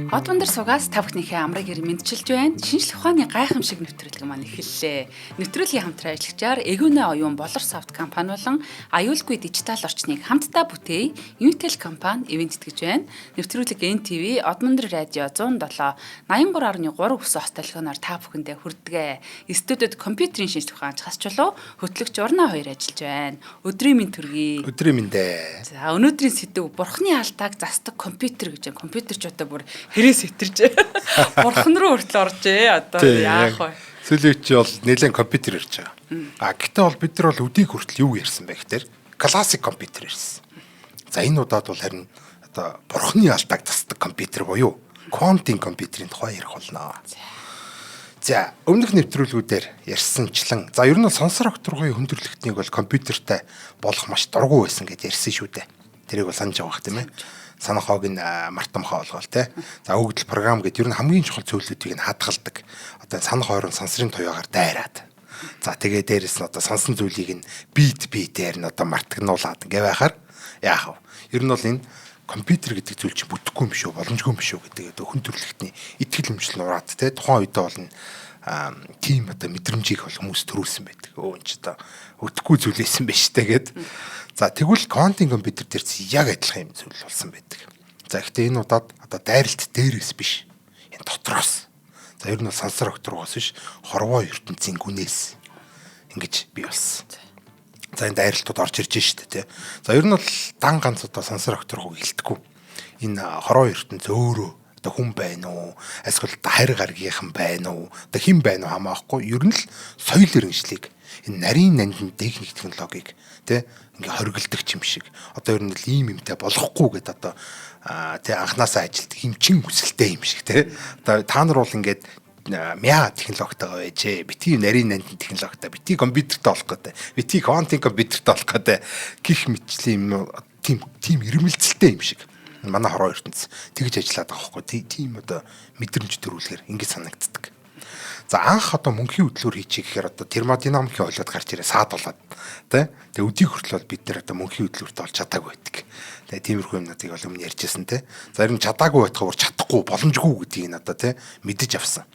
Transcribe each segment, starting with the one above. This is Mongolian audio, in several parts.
Отмондөр сугаас та бүхнийхээ амрыг ирэн мэдчилж байна. Шинжлэх ухааны гайхамшиг нэвтрүүлэг маань эхэллээ. Нэвтрүүлгийн хамтран ажиллагчаар Эгүнэ оюун болор софт компани болон аюулгүй дижитал орчныг хамтдаа бүтээе. Unitel компани ивент тэтгэж байна. Нэвтрүүлэг NTV Отмондөр радио 107 83.3 өсөө хос толгоноор та бүхэндээ хүрдэгэ. Студиуд компьютерийн шинжлэх ухаан хасч болов хөтлөгч Урна хоёр ажиллаж байна. Өдрийн мэнд төргий. Өдрийн мэндэ. За өнөөдрийн сэдв бурхны алдааг застдаг компьютер гэж байна. Компьютер ч одоо бүр хэрэгс хэтэрч бурхан руу хүртэл оржээ. Одоо яах вэ? Сүүлийн чи бол нэлээд компьютер ирж байгаа. Гэхдээ бол бид нар бол өдийг хүртэл юу ярьсан бэ гэхээр классик компьютер ярьсан. За энэ удаад бол харин одоо бурхны алдааг засдаг компьютер буюу квантын компьютерийн тухай ярих болно. За өмнөх нэвтрүүлгүүдээр ярьсанчлан за ер нь сонсор окторгын хүндрэлтнийг бол компьютертай болох маш дургу байсан гэж ярьсан шүү дээ. Тэрийг бол санаж байгаа тийм ээ. Санах хоог нь мартамхаа болгоол те. За өгдөл програм гэдэг ер нь хамгийн чухал зүйлүүдийг нь хадгалдаг. Одоо санах ойрон сансрын туяагаар дайраад. За тэгээ дээрэс нь одоо сонсон зүйлийг нь битээр нь одоо мартагнуулаад ингээ байхаар яах вэ? Ер нь бол энэ компьютер гэдэг зүйл чинь бүтэхгүй юм шүү, боломжгүй юм шүү гэдэг хүн төрөлхтний итгэл өмчлөл нураад те. Тухайн үедээ бол тийм одоо мэдрэмжийг бол хүмүүс төрүүлсэн байдаг. Өө энэ ч одоо өтөхгүй зүйлээсэн байж та гэд. За тэгвэл квантын компьютер дээр яг адилхан юм зүйл болсон байдаг. За гэхдээ энэ удаад одоо дайралт дээрээс биш. Энэ дотроос. За ер нь бол сансар окторгоос биш, хорвоо ертөнцийн гүнээс ингэж бий болсон. За энэ дайралтууд орж ирж штэ тий. За ер нь бол дан ганц одоо сансар окторгог илтгэв. Энэ хорвоо ертөнц өөрөө одоо хүн байна уу? Эсвэл хайр гаргийнхан байна уу? Одоо хэн байна уу хамаахгүй. Ер нь л соёл иргэншлийг энэ нарийн нандин техник технологиг тий ингээ хоригддаг юм шиг. Одоо ер нь л ийм юмтай болохгүй гэдээ одоо тий анханасаа ажилтдаг хэмчин хүсэлтэй юм шиг тий. Одоо та нар бол ингээд мяа технологитойгоо байжээ. Бити нарийн нандин технологитой, бити компьютертэй болох гэдэг. Бити квантын компьютертэй болох гэдэг. Гих мэтчлийн юм тийм ирмэлцэлтэй юм шиг. Манай хороо ертөнц тэгж ажиллаад байгаа байхгүй. Тийм одоо мэдрэмж төрүүлэхээр ингэж санагддаг. За анх одоо мөнхийн хөдлөөр хийчих гэхээр одоо термодинамикийн ойлголт гарч ирээ саад болоод тий. Тэгээ өдийг хүртэл бид нар одоо мөнхийн хөдлөөрт болж чадаагүй байдаг. Тэгээ тиймэрхүү юмнуудыг бол өмнө ярьжсэн тий. За ер нь чадаагүй байтгаар чадахгүй боломжгүй гэдгийг нь одоо тий мэдэж авсан.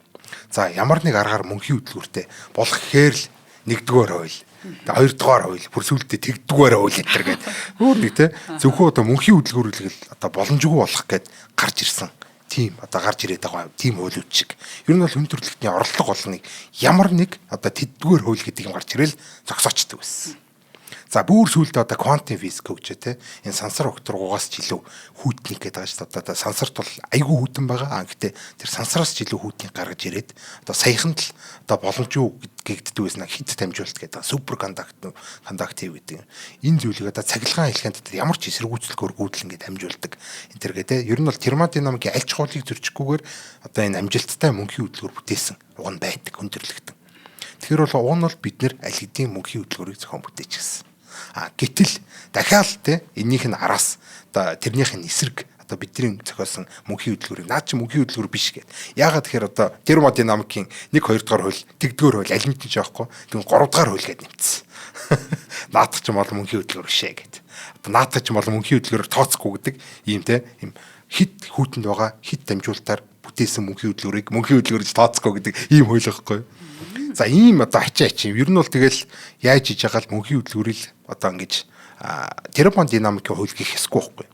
За ямар нэг аргаар мөнхийн хөдлөөртэй болох гэхээр л нэгдүгээр хууль. Тэгээ хоёрдугаар хууль бүр сүултээ тэгдүгээр хууль гэтэр гэдэг. Өөр нэг тий зөвхөн одоо мөнхийн хөдлөөрөл одоо боломжгүй болох гэд гарч ирсэн. Тийм одоо гарч ирээд байгаа тийм хуулиуд шиг. Ер нь бол хүн төрөлхтний орлого болгоныг ямар нэг одоо тэддгээр хууль гэдэг юм гарч ирээл зогсоочдөг байсан. За бүр сүүлдээ одоо квантын физик гэж те энэ сансар окторгоогоос ч илүү хүүтник гэдэг байгаа шүү дээ. Одоо сансарт бол айгүй хүүтэн байгаа. Гэхдээ тэр сансараас ч илүү хүүтнийг гаргаж ирээд одоо саяханд л одоо боломжгүй гэгддэг байсан хит дамжуулалт гэдэг супер кондуктив гэдэг. Энэ зүйлийг одоо цахилгаан хэлхэнд ямар ч эсэргүүцэлгөөр гүйдэл ингээд дамжуулдаг. Энэ төр гэдэг. Ер нь бол термодинамикийн аль чухлыг зөрчихгүйгээр одоо энэ амжилттай мөнхийн хөдөлгөөр бүтээсэн уг нь байдаг хүндрэлтэн. Тэгэхээр бол уг нь бол бид нэр аль хэдийн мөнхийн хөдөлгөөрийг зохион бүтээчихсэн. Гэтэл дахиад те энийх нь араас одоо тэрнийх нь эсрэг одоо бидний зохиосон мөнхийн хөдөлгөөрийг наад чи мөнхийн хөдөлгөөр биш гэд. Яагаад тэгэхээр одоо термодинамикийн 1 2 дугаар хууль, тэгдүгээр хууль аль мэдэн ч байхгүй. Тэгвэл 3 дугаар хууль гэд нэмсэн. Наадах ч юм бол мөнхийн хөдөлгөөр бишээ гэд. Одоо наадах ч юм бол мөнхийн хөдөлгөөрөөр тооцохгүй гэдэг ийм те ийм хит хүүтэнд байгаа хит дамжуулалтаар бүтээсэн мөнхийн хөдөлгөөрөж тооцохгүй гэдэг ийм хууль байхгүй. За ийм одоо ачаа ер нь бол тэгэл яаж хийж байгаа л мөнхийн хөдөлгөөрийг одоо ингэж термодинамикийн хууль гэх хэсгүй байхгүй.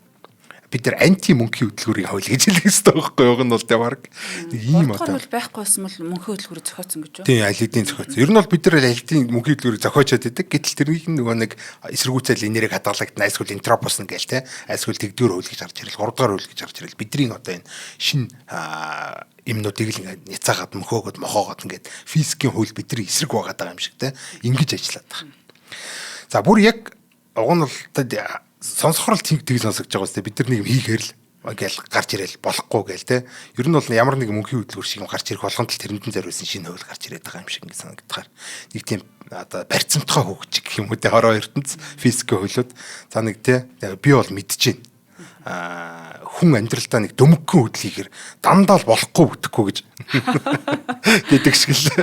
Бид нар анти мөнхийн хөдөлгөөрийн хууль гэж хэлэх хэрэгтэй байхгүй юу? Уг нь бол тэ баг. Нэг ийм одоо хууль байхгүйсэн бол мөнхийн хөдөлгөөрийг зохиосон гэж үү? Тийм аль хэдийн зохиосон. Ер нь бол бид нар аль хэдийн мөнхийн хөдөлгөөрийг зохиочод байдаг. Гэтэл тэрнийг нөгөө нэг эсэргүүцэл энергийг хадгалагдана. Эсвэл энтропос нь гээл те. Эсвэл тэгдүгээр хууль гэж гарч ирэл, 3 дугаар хууль гэж гарч ирэл. Бидний одоо энэ шин юмнуудыг л ингээд няцаагаад мөхөөгд мохоогод ингээд физикийн хууль бидний эсрэг байгаа даа юм шиг те. Ингэж ажиллаад байгаа. За бүр яг уг нь бол сонсохоор л тэг сонсогдож байгаа үстэй бид нар нэг юм хийхээр л гээл гарч ирээл болохгүй гээл те. Ер нь бол ямар нэг мөнхийн хөдөлгөөр шиг юм гарч ирэх болгонд л тэрэндэн зориулсан шинэ хууль гарч ирээд байгаа юм шиг ингээд санагдахаар нэг тийм одоо барьцамтгай хөгжиг гэх юм уу те хороо ертөнц физикийн хуулиуд за нэг те би бол мэдчихээн. Хүн амьдралдаа нэг дөмгөн хөдөлгийгээр дандаа л болохгүй бүтэхгүй гэж гэдэг шиг л.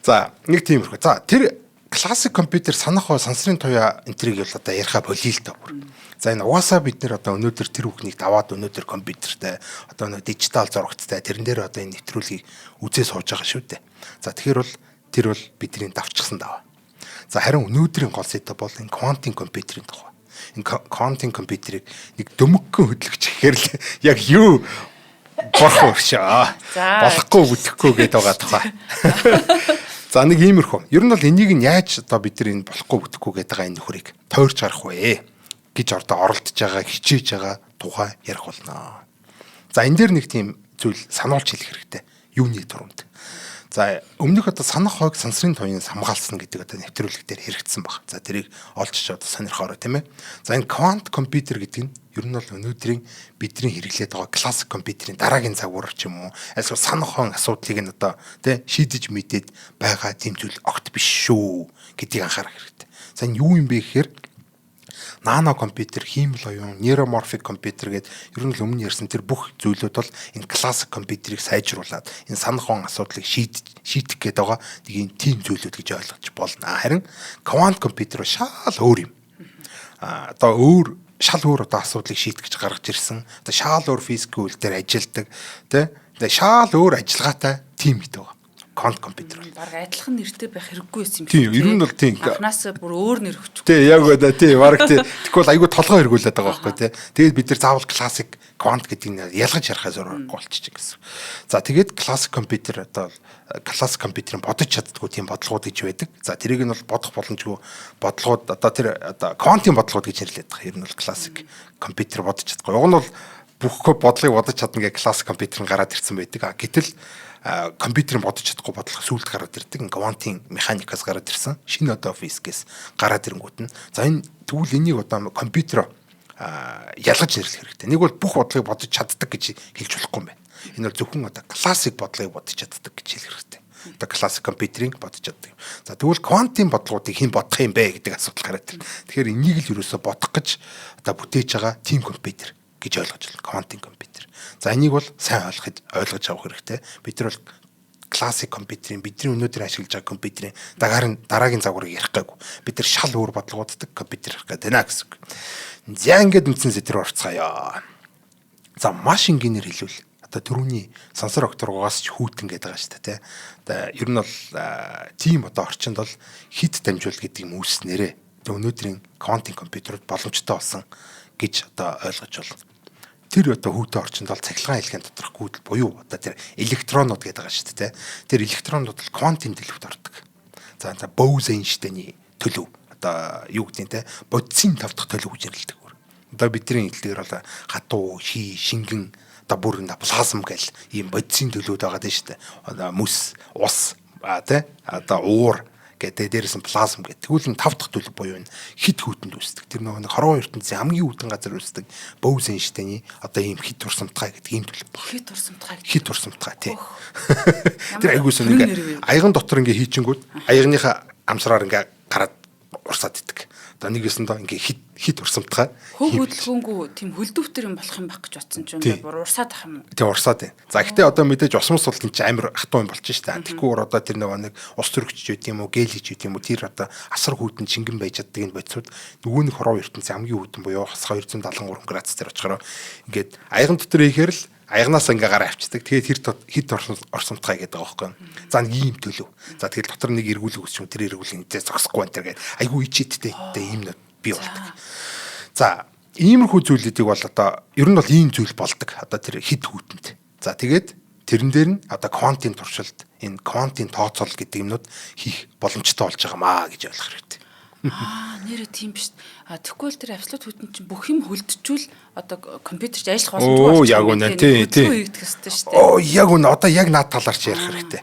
За нэг тиймэрхүү. За тэр классик компьютер санах ба сансрын туяа энтрийг бол одоо яриха болиё л та бүр. За энэ угаасаа бид нэр одоо өнөөдөр тэр бүхнийг даваад өнөөдөр компьютертэй одоо нэг дижитал зурагттай тэрэн дээр одоо энэ нэвтрүүлгийг үзээ сууж байгаа шүү дээ. За тэгэхээр бол тэр бол бидний давчсан даваа. За харин өнөөдрийн гол сэдв бол энэ квантын компьютерийн тухай. Энэ квантын компьютерийг нэг дөмөггөн хөдлөгч гэхээр л яг юу борхоо шаа. Болохгүй бүтэхгүй гэдэг байгаа тухай. За нэг иймэрхүү. Ер нь бол энийг нь яаж одоо бид нар энэ болохгүй бүтэхгүй гэдэг байгаа энэ нөхрийг тойрч гарах вэ гэж одоо оролдож байгаа, хичээж байгаа тухай ярих болно. За энэ дээр нэг тийм зүйл сануулж хэлэх хэрэгтэй. Юуны дурамд. За өмнөх одоо санах хойг сансрын туяанаас хамгаалсан гэдэг одоо нэвтрүүлэг дээр хэрэгжсэн баг. За тэрийг олж ч одоо сонирхоорой тийм ээ. За энэ квант компьютер гэдэг нь ер нь бол өнөөдрийн бидний хэрэглээд байгаа классик компьютерийн дараагийн загвар ч юм уу эсвэл санах хон асуудлыг нь одоо тий шийдэж мэдээд байгаа тийм зүйл огт биш шүү гэдгийг анхаарах хэрэгтэй. За энэ юу юм бэ гэхээр нано компьютер, хиймэл оюун, нейроморфик компьютер гэдэг ер нь л өмнө ярьсан тэр бүх зүйлүүд бол энэ классик компьютерийг сайжруулад энэ санах хон асуудлыг шийдэх гээд байгаа нэг юм тийм зүйлүүд гэж ойлгож болно. Харин квант компьютер шал өөр юм. Одоо өөр шал өөр одоо асуудлыг шийдэх гэж гаргаж ирсэн. Одоо шал өөр физик үйл дээр ажилладаг, тий? Тэгээ шал өөр ажиллагаатай тим гэдэг байгаа. Квант компьютер. Бараг адилхан нэртэй байх хэрэггүй юм шиг. Тийм, ер нь бол тийм. Анханасаа бүр өөр нэр өгч. Тий, яг байна. Тий, бараг тий. Тэгвэл айгүй толгой эргүүлээд байгаа байхгүй тий. Тэгээд бид нар заавал классик квант гэдгийг ялгаж ярихаас өөр голчиж гэсэн. За тэгээд классик компьютер одоо классик компьютерын бодож чаддгүй тийм бодлогууд гэж байдаг. За тэрийг нь бол бодох боломжгүй бодлогууд одоо тэр одоо квантын бодлогууд гэж нэрлэдэг байгаа. Ер нь бол классик компьютер бодож чадахгүй. Уг нь бол бүх бодлогыг бодож чадна гэх классик компьютер нь гараад ирсэн байдаг. Гэтэл компьютерын бодож чадахгүй бодлого сүүлд гараад ирдэг. Квантын механикаас гараад ирсэн. Шинэ одоо физикээс гараад ирэнгүүт нь. За энэ тэгвэл энийг одоо компьютер ялгаж нэрлэх хэрэгтэй. Нэг бол бүх бодлогыг бодож чаддаг гэж хэлж болохгүй юм байна. Энэ бол зөвхөн одоо классик бодлогыг бодож чаддаг гэж хэлэх хэрэгтэй. Одоо классик компьютерийг бодож чаддаг. За тэгвэл квантын бодлогуудыг хэн бодох юм бэ гэдэг асуудал гараад ирнэ. Тэгэхээр энийг л ерөөсө бодох гэж одоо бүтээж байгаа тим компьютер гэж ойлгож байна. Квантын компьютер. За энийг бол сайн ойлгож авах хэрэгтэй. Бид нар бол классик компьютерийн бидний өнөөдөр ашиглаж байгаа компьютерийн дараагийн загварыг ярих гээгүй. Бид нар шал өөр бодлогооддаг компьютер ярих гэдэг байна гэсэн үг. За ингээд үндсэн сэдвээр орцгоё. За маш энгийнээр хэлвэл одоо түрүүний сансар окторгоос ч хүүтэн гэдэг байгаа шүү дээ тий. Одоо ер нь бол тийм одоо орчинд бол хит дамжуул гэдэг юм үүснээрээ өнөөдрийн квантын компьютерууд боломжтой болсон гэж одоо ойлгож байна. Тэр одоо хүүтэн орчинд бол цахилгаан хэлхээний доторх гүйдэл буюу одоо тэр электронууд гэдэг байгаа шүү дээ. Тэр электронууд бол квантын төлөвт ордог. За Бose-Эйнштейний төлөв одоо юу гэдэг нь те бодисын тав дахь төлөв гэж нэрлэдэг. Одоо бидний хэллэгээр бол хатуу, шингэн одоо бүр плазм гэл ийм бодисын төлөвүүд байгаа дээ шүү дээ. Одоо мөс, ус те одоо уур гэдэг дээрээс нь плазм гэдэг. Тэгвэл энэ тав дахь төлөв буюу хит хүүтэнд үүсдэг. Тэр нэг хорвоо ертөнцийн хамгийн үүдэн газар үүсдэг Bose-Эйнштейний одоо ийм хит турсамтгай гэдэг ийм төлөв. Хит турсамтгай тий. Тэр айгуус нэг аяган дотор ингээ хийчингүүд аягныхаа амсраар ингээ гараад урсаад идэг. Одоо нэгээс нь доо ингээ хит урсамтгай. Хөв хөдөлгөөнгүй тийм хөлдөвтөр юм болох юм байх гэж бодсон ч юм бүр урсаад ах юм уу? Тийм урсаад байна. За гэхдээ одоо мэдээж осмос бол тийм амар хатуу юм болж штэ. Тэгэхгүй одоо тэр нэг ус төрөгч гэдэг юм уу, гэл гэж гэдэг юм уу, тэр одоо асар хүүтэн шингэн байж чаддаг энэ бодисууд нөгөө нэг хорвоо ертөнцийн хамгийн хүүтэн буюу хас 273 градус дээр очихороо ингээд аяган дотор ихээр л аягнаас ингээ гараа авчдаг. Тэгээд хит орсомтгай гэдэг байгаа байхгүй. За нэг ийм төлөв. За тэгээд дотор нэг эргүүлэг өсч тэр эргүүлэг нэтээ зогсохгүй байна тэр гээд айгүй ичээдтэй ийм бий болдог. За иймэрхүү зүйлүүдийг бол одоо ер нь бол ийм зүйл болдог. Одоо тэр хит хүүтэнд. За тэгээд тэрэн дээр нь одоо квантын туршилт энэ квантын тооцоолол гэдэг юмнууд хийх боломжтой болж байгаамаа гэж ойлгох хэрэгтэй. Нэрээ тийм биш. Тэгвэл тэр абсолют хүүтэн чинь бүх юм хөлдчихвэл одоо компьютерч ажиллах боломжтой болчих. Яг үнэ тий. Яг үнэ одоо яг наад талаарч ярих хэрэгтэй.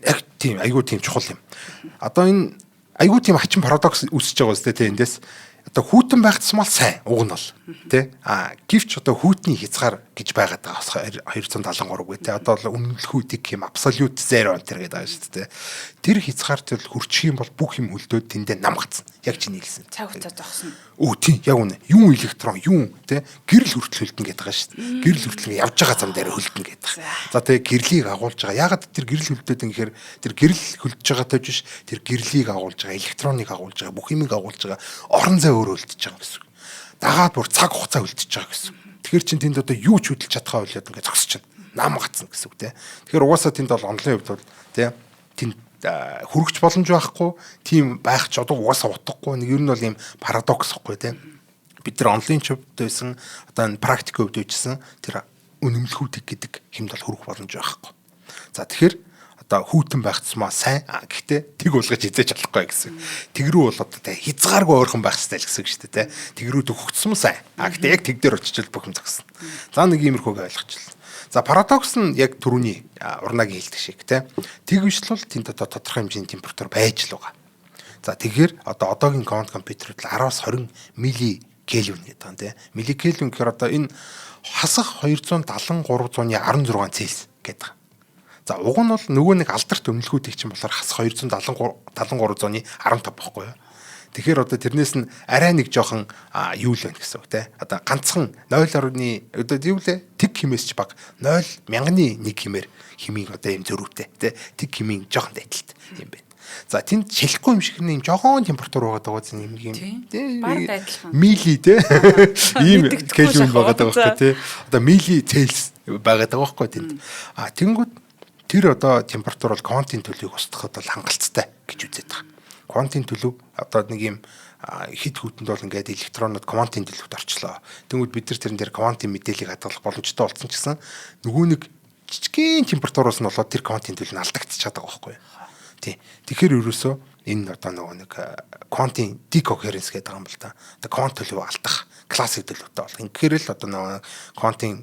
Яг тийм айгүй тийм чухал юм. Одоо энэ айгүй тийм хачин парадокс үүсэж байгаа үстэй тий эндээс одоо хүйтэн байгдсан бол сайн уг нь бол тий гівч одоо хүйтний хязгаар гэж байгаад байгаа 273 гэ тий одоо л үнэлэхүүдийг юм абсолют 0 онтер гэдэг байгаа шүү дээ. Тэр хязгаар төл хүрчих юм бол бүх юм хөлдөөд тэндээ нам гацсан. Яг чиний хэлсэн. Цаг хугацаа зогсно. Өө тий яг үнэ. Юун электрон юун тий гэрэл хүртэл хөлдөн гэдэг байгаа шүү дээ. Гэрэл хүртэл явж байгаа зам дээр хөлдөн гэдэг. За тэгээ гэрлийг агуулж байгаа. Ягаад тэр гэрэл хөлдөөд ингэхээр тэр гэрэл хөлдөж байгаа тойж биш тэр гэрлийг агуулж байгаа, электроныг агуулж байгаа, бүх юмыг агуулж байгаа орон зай өөрөө хөлдөж байгаа гэсэн. Дагаад бүр цаг хугацаа хөлдөж байгаа гэсэн. Тэгэхээр чин тэнд одоо юу ч хөдөлж чадхаа болоод ингээ зогсож байна. Нам гацсан гэсэн үг тий. Тэгэхээр угаасаа тэнд бол онлайн хувьд бол тий тэнд хүрэгч боломж байхгүй, тийм байх ч одоо угаасаа утгагүй. Нэг ер нь бол ийм парадокс гэхгүй тий. Бид нар онлайн хувьд байсан одоо энэ практик хувьд үжсэн тэр үнэмлэхүүдийг гэдэг хэмд бол хүрэх боломж байхгүй. За тэгэхээр одоо хүүтэн байх тусмаа сайн гэхдээ тэг болгож хизээж чадахгүй гэсэн. Тэг рүү бол одоо хязгааргүй ойрхон байх хэрэгтэй л гэсэн үг шүү дээ тий. Тэг рүү төгөгдсөн сайн. Гэхдээ яг тэг дээр очиж бүх юм зогсно. За нэг иймэрхүүг ойлгочихлоо. За парадокс нь яг түрүүний урнагийн хэлдэг шиг тий. Тэгвчлэл тэнд одоо тодорхой хэмжээний температур байж л байгаа. За тэгэхээр одоо одоогийн квант компьютерүүд 10-аас 20 мили кельвин гэдэг юм тий. Мили кельвин гэхээр одоо энэ хасах 270 316 Цельс гэдэг. За уг нь бол нөгөө нэг алдарт үнэлэхүүдийг чинь болохоор хас 273-ны 15 байхгүй юу. Тэгэхээр одоо тэрнээс нь арай нэг жоохон юу л байна гэсэн үг те. Одоо ганцхан 0.1 одоо юу лээ тэг химээс ч баг 0.1 химээр химийн одоо юм зөрүүтэй те. Тэг химийн жоохон дайдалт юм байна. За тэнд шилэхгүй юм шиг нэг жоохон температур байгаа даа юм мили те. Ийм кельвин байгаа даа байхгүй те. Одоо мили Цельс байгаа даа байхгүй тэнд. Тэнгүүд тэр одоо температур бол квантын төлөвийг устгахад бол хангалттай гэж үзээд байгаа. Квантын төлөв одоо нэг юм хэд хүүтэнд бол ингээд электронууд квантын төлөвт орчлоо. Тэнгүүд бид нар тэрэн дээр квантын мэдээллийг хадгалах боломжтой болсон ч гэсэн нөгөө нэг жижигхэн температураас нь болоод тэр квантын төлөв нь алдагдчихад байгаа байхгүй юу. Тий. Тэгэхээр ерөөсөө энэ одоо нөгөө нэг квантын декохеренс гэдэг юм бол та. Одоо квант төлөв алдах классик төлөвтэй бол. Ингээр л одоо нөгөө квантын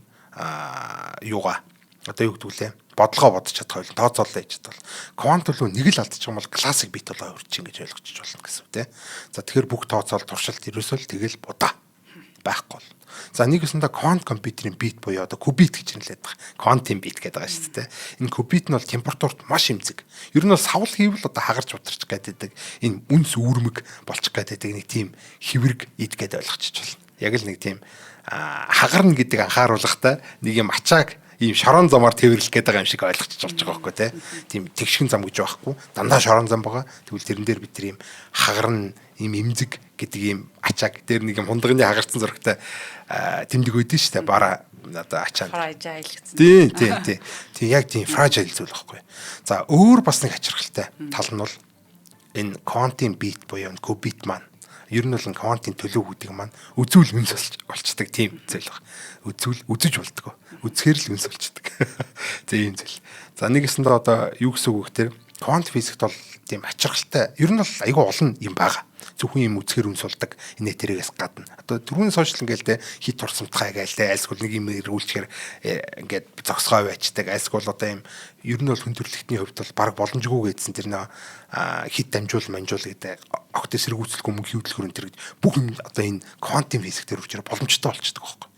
юугаа одоо юу гэдэг лээ бодлогоо бодож чадах байлаа тооцоолоо хийж чадвал квант төлөв нэг л алдчих юм бол классик бит болоо өрчин гэж ойлгож болно гэсэн үг тийм. За тэгэхээр бүх тооцоол туршилт ерөөсөө л тэгэл будаа байхгүй бол. За нэгэсэндээ квант компьютерийн бит буюу одоо кубит гэж нэрлэдэг байгаа. Квантын бит гэдэг байгаа шүү дээ. Энэ кубит нь бол температурт маш эмзэг. Ер нь бол савл хийвэл одоо хагарч утарч гэдэг энэ үнс үүрмэг болчих гэдэг нэг тийм хэврэг ид гэдээ ойлгочих болно. Яг л нэг тийм хагарна гэдэг анхааруулгатай нэг юм ачааг ийм шорон замаар тэрвэрлэх гээд байгаа юм шиг ойлгочих болж байгаа байхгүй тийм тэгшин зам гэж байхгүй дандаа шорон зам байгаа тэгвэл тэрэн дээр бид тэр ийм хагарна ийм эмзэг гэдэг ийм ачааг дээр нэг юм хундагны хагарцсан зурагтай тэмдэг өгдөн шүү дээ бараа одоо ачаанд fragile гэсэн. Тийм яг тийм fragile зүйл байхгүй. За өөр бас нэг хачирхалтай тал нь бол энэ квантын бит буюу кубит маань ер нь бол квантын төлөв гэдэг маань үзүүл үнс болчдаг тийм зүйл баг. Үзэж болдгоо. Үзэхээр л үнс болчдаг. Тийм зүйл. За нэгэсэндээ одоо юу гэсэн үг гэхээр квант физикт бол тийм ачирхалтай ер нь бол айгүй олон юм байгаа. Зөвхөн юм үзэхээр үнс болдог. Энэ тэрэгээс гадна. Одоо түрүүний сошиал ингээл хит турсамтгай гээл айлсгол нэг юм эргүүлчихээр ингээд зогсгоо байцдаг. Айлсгол одоо юм ер нь бол хүндрэлтний хувьд бол баг боломжгүй гэсэн тэр нөө хит дамжуул манжуул гэдэг огт эсэргүүцэлгүй мөнгө хөдөлгөөр энэ бүх юм одоо энэ квантын физик дээр учраас боломжтой болчихдог байхгүй.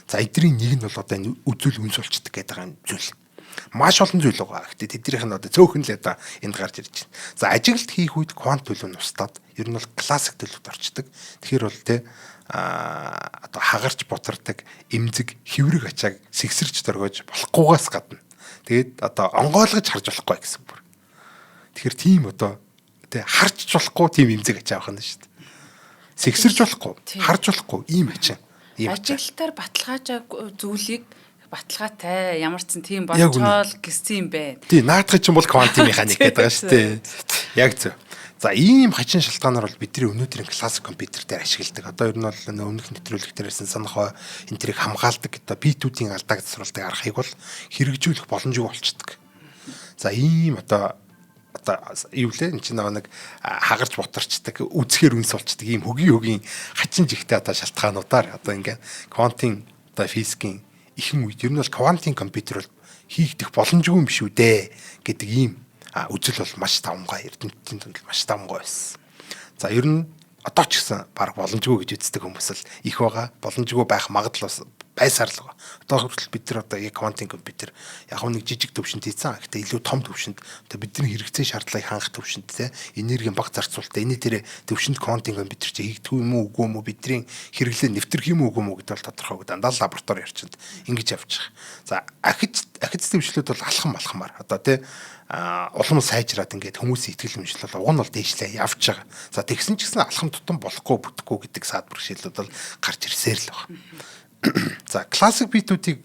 За эдний нэг нь бол одоо энэ үзүүл үнс болчихдог гэдэг байгаа зүйл. Маш олон зүйл байгаа. Гэхдээ тэднийх нь одоо цөөхөн л одоо энд гарч ирж байна. За ажиглалт хийх үед квант төлөв нь устдаад ер нь бол классик төлөвт орчдөг. Тэгэхээр бол те одоо хагарч бутардаг эмзэг хэврэг ачааг сэгсэрч дөргиж болохгүйгаас гадна. Тэгээд одоо онгойлгож харж болохгүй гэсэн бүр. Тэгэхээр тийм одоо те харж болохгүй тийм эмзэг ачаа авах нь шүү дээ. Сэгсэрч болохгүй, харж болохгүй ийм ачаа. Ажиглалтаар баталгаажаа зүйлийг баталгаатай ямар ч тийм болцоол гэсэн юм байна. Тийм наадах чинь бол квантын механик гэдэг байгаа шүү дээ. Яг зөв. За ийм хачин шалтгаанаар бол бидний өнөөдрийн классик компьютер дээр ашигладаг. Одоо ер нь бол өмнөх нэвтрүүлэг дээрсэн санахаа энэ тэрийг хамгаалдаг одоо битүүдийн алдааг засварладаг аргыг бол хэрэгжүүлэх боломжгүй болчдөг. За ийм одоо юу лээ энэ чинь нэг хагарч бутарчдаг үзэхээр үнс болчдөг ийм хөгийн хачин жигтэй одоо шалтгаануудаар одоо ингээд квантын одоо физикийн ихэн үед ер нь бол квантын компьютер бол хийгдэх боломжгүй юм шүү дээ гэдэг ийм үзэл бол маш давмгай эрдэмтдийн дунд маш давмгай байсан. За ер нь одоо ч гэсэн баг боломжгүй гэж үздэг хүмүүс л их байгаа. Боломжгүй байх магадлал байсаар л байгаа. Одоо хүртэл бид нар одоо яг квантын компьютер яг нэг жижиг төвшөнд хийсэн. Гэхдээ илүү том төвшөнд одоо бидний хэрэгцээ шаардлагыг хангах төвшөнд те энергийн бага зарцуулалтаа энэ дээр төвшөнд квантын компьютер чи хийгдэх юм уу үгүй юм уу бидний хэрэглээ нэвтрэх юм уу үгүй юм уу гэдэг бол тодорхойгүй дандаа лаборатори ярчинд ингэж явж байгаа. За ахиц дэвшлүүд бол алхамаар одоо те улам сайжраад ингээд хүмүүсийн итгэл үнэмшил бол уг нь бол дээшлээ явж байгаа. За тэгсэн ч гэсэн алхам тутам болохгүй бүтэхгүй гэдэг саад бэрхшээлүүд бол гарч ирсээр л байна. За классик битүүдийг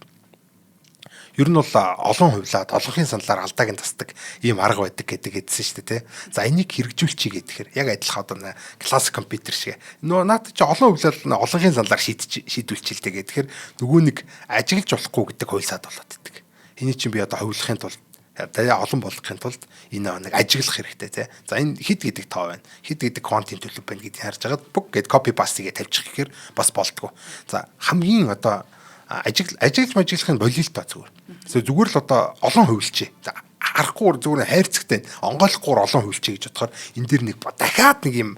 ер нь бол олон хувлаад олонхын саналаар алдааг нь тасдаг ийм арга байдаг гэдэг эдсэн шүү дээ тий. За энийг хэрэгжүүлчихье гэхээр яг адилхан одоо классик компьютер шиг. Наад чи олон хувлаад олонхын саналаар шийдвүүлчихэлтэй гэхээр нөгөө нэг ажиглаж болохгүй гэдэг хуйлсаад болоод идэг. Эний чинь би одоо хувилахын тулд олон болгохын тулд энэ нэг ажиглах хэрэгтэй тий. За энэ хэд гэдэг тоо байна. Хэд гэдэг квантын төлөв байна гэдгийг харж агаад бүх гэд копи паст хийгээ тавьчих гэхээр бас болтгоо. За хамгийн одоо ажиглахын болилтоо зүгээр л одоо олон хувилчээ. За харахгүй зүгээр хайрцагтай онгойлохгүй олон хувилчээ гэж бодохоор энэ дэр нэг дахиад нэг юм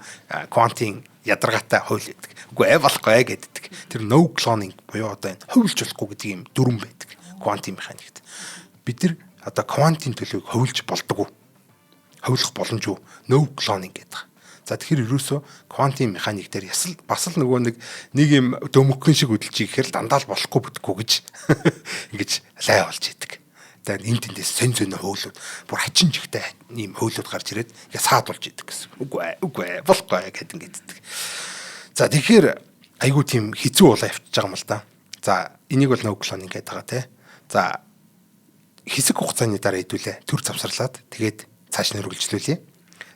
квантын ядаргаатай хууль гэдэг. Үгүй болохгүй гэдэг. Тэр no cloning буюу одоо энэ хувилж болохгүй гэдэг юм дүрм байдаг. Квантын механикт. Бид нар одоо квантын төлөвийг хөвлж болдгоо. Хөвлөх боломжгүй. No cloning гэдэг. За тэгэхээр ерөөсөө квантын механик дээр бас л нөгөө нэг юм дөмгөн шиг хөдөлчих гэхээр дандаа л болохгүй бүтэхгүй гэж ингэж лай болж идэг. За энэ тэндээс сөн хөвлөд бүр хачин жигтэй ийм хөвлөд гарч ирээд ингээ саад болж идэг гэсэн. Үгүй болохгүй гэдэг ингээд идэг. За тэгэхээр айгүй тийм хэцүү болоо явчихж байгаа юм л да. За энийг бол no cloning гэдэг байгаа тий. За хэсэг хугацааны дараа хэдүүлээ төр завсарлаад тэгээд цааш нь үргэлжлүүлье.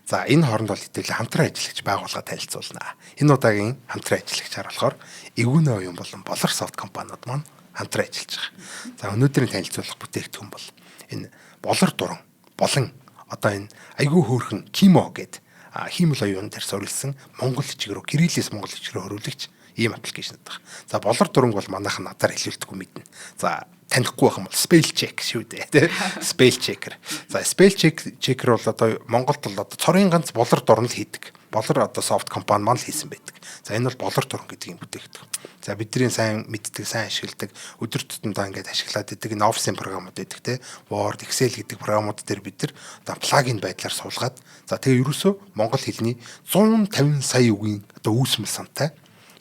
За энэ хооронд бол хэдүүлээ хамтран ажиллагч байгууллага танилцуулна. Энэ удаагийн хамтран ажиллагчаар болохоор Эвгүнэ оюун болон Болор софт компаниуд маань хамтран ажиллаж байгаа. За өнөөдрийн танилцуулах бүтээгдэхүүн бол энэ Болор дуран болон одоо энэ айгүй хөөрхөн Кимо гэдэг хиймэл оюун дээр суурилсан монгол хичээг рүү кириллээс монгол хичээг рүү хөрвүүлэгч ийм аппликейшн байна. За Болор дуранг бол манайхан надаар хэлүүлдэггүй мэднэ. За танихгүй байх юм бол spell check шүү дээ тий. Spell checker. За spell checker бол одоо Монголд бол одоо цорын ганц Болор дуран л хийдэг. Болор одоо софт компани маань л хийсэн байдаг. За энэ бол Болор дуран гэдэг юм бүтээгдэхүүн. За бидний сайн мэддэг, сайн ашигладаг, өдөр тутамдаа ингээд ашиглаад идэг энэ офисын програмууд байдаг тий. Word, Excel гэдэг програмууд дээр бид нар одоо плагин байдлаар суулгаад за тэгээ ерөөсөө монгол хэлний 150 сая үгийн одоо үүсмэл сантай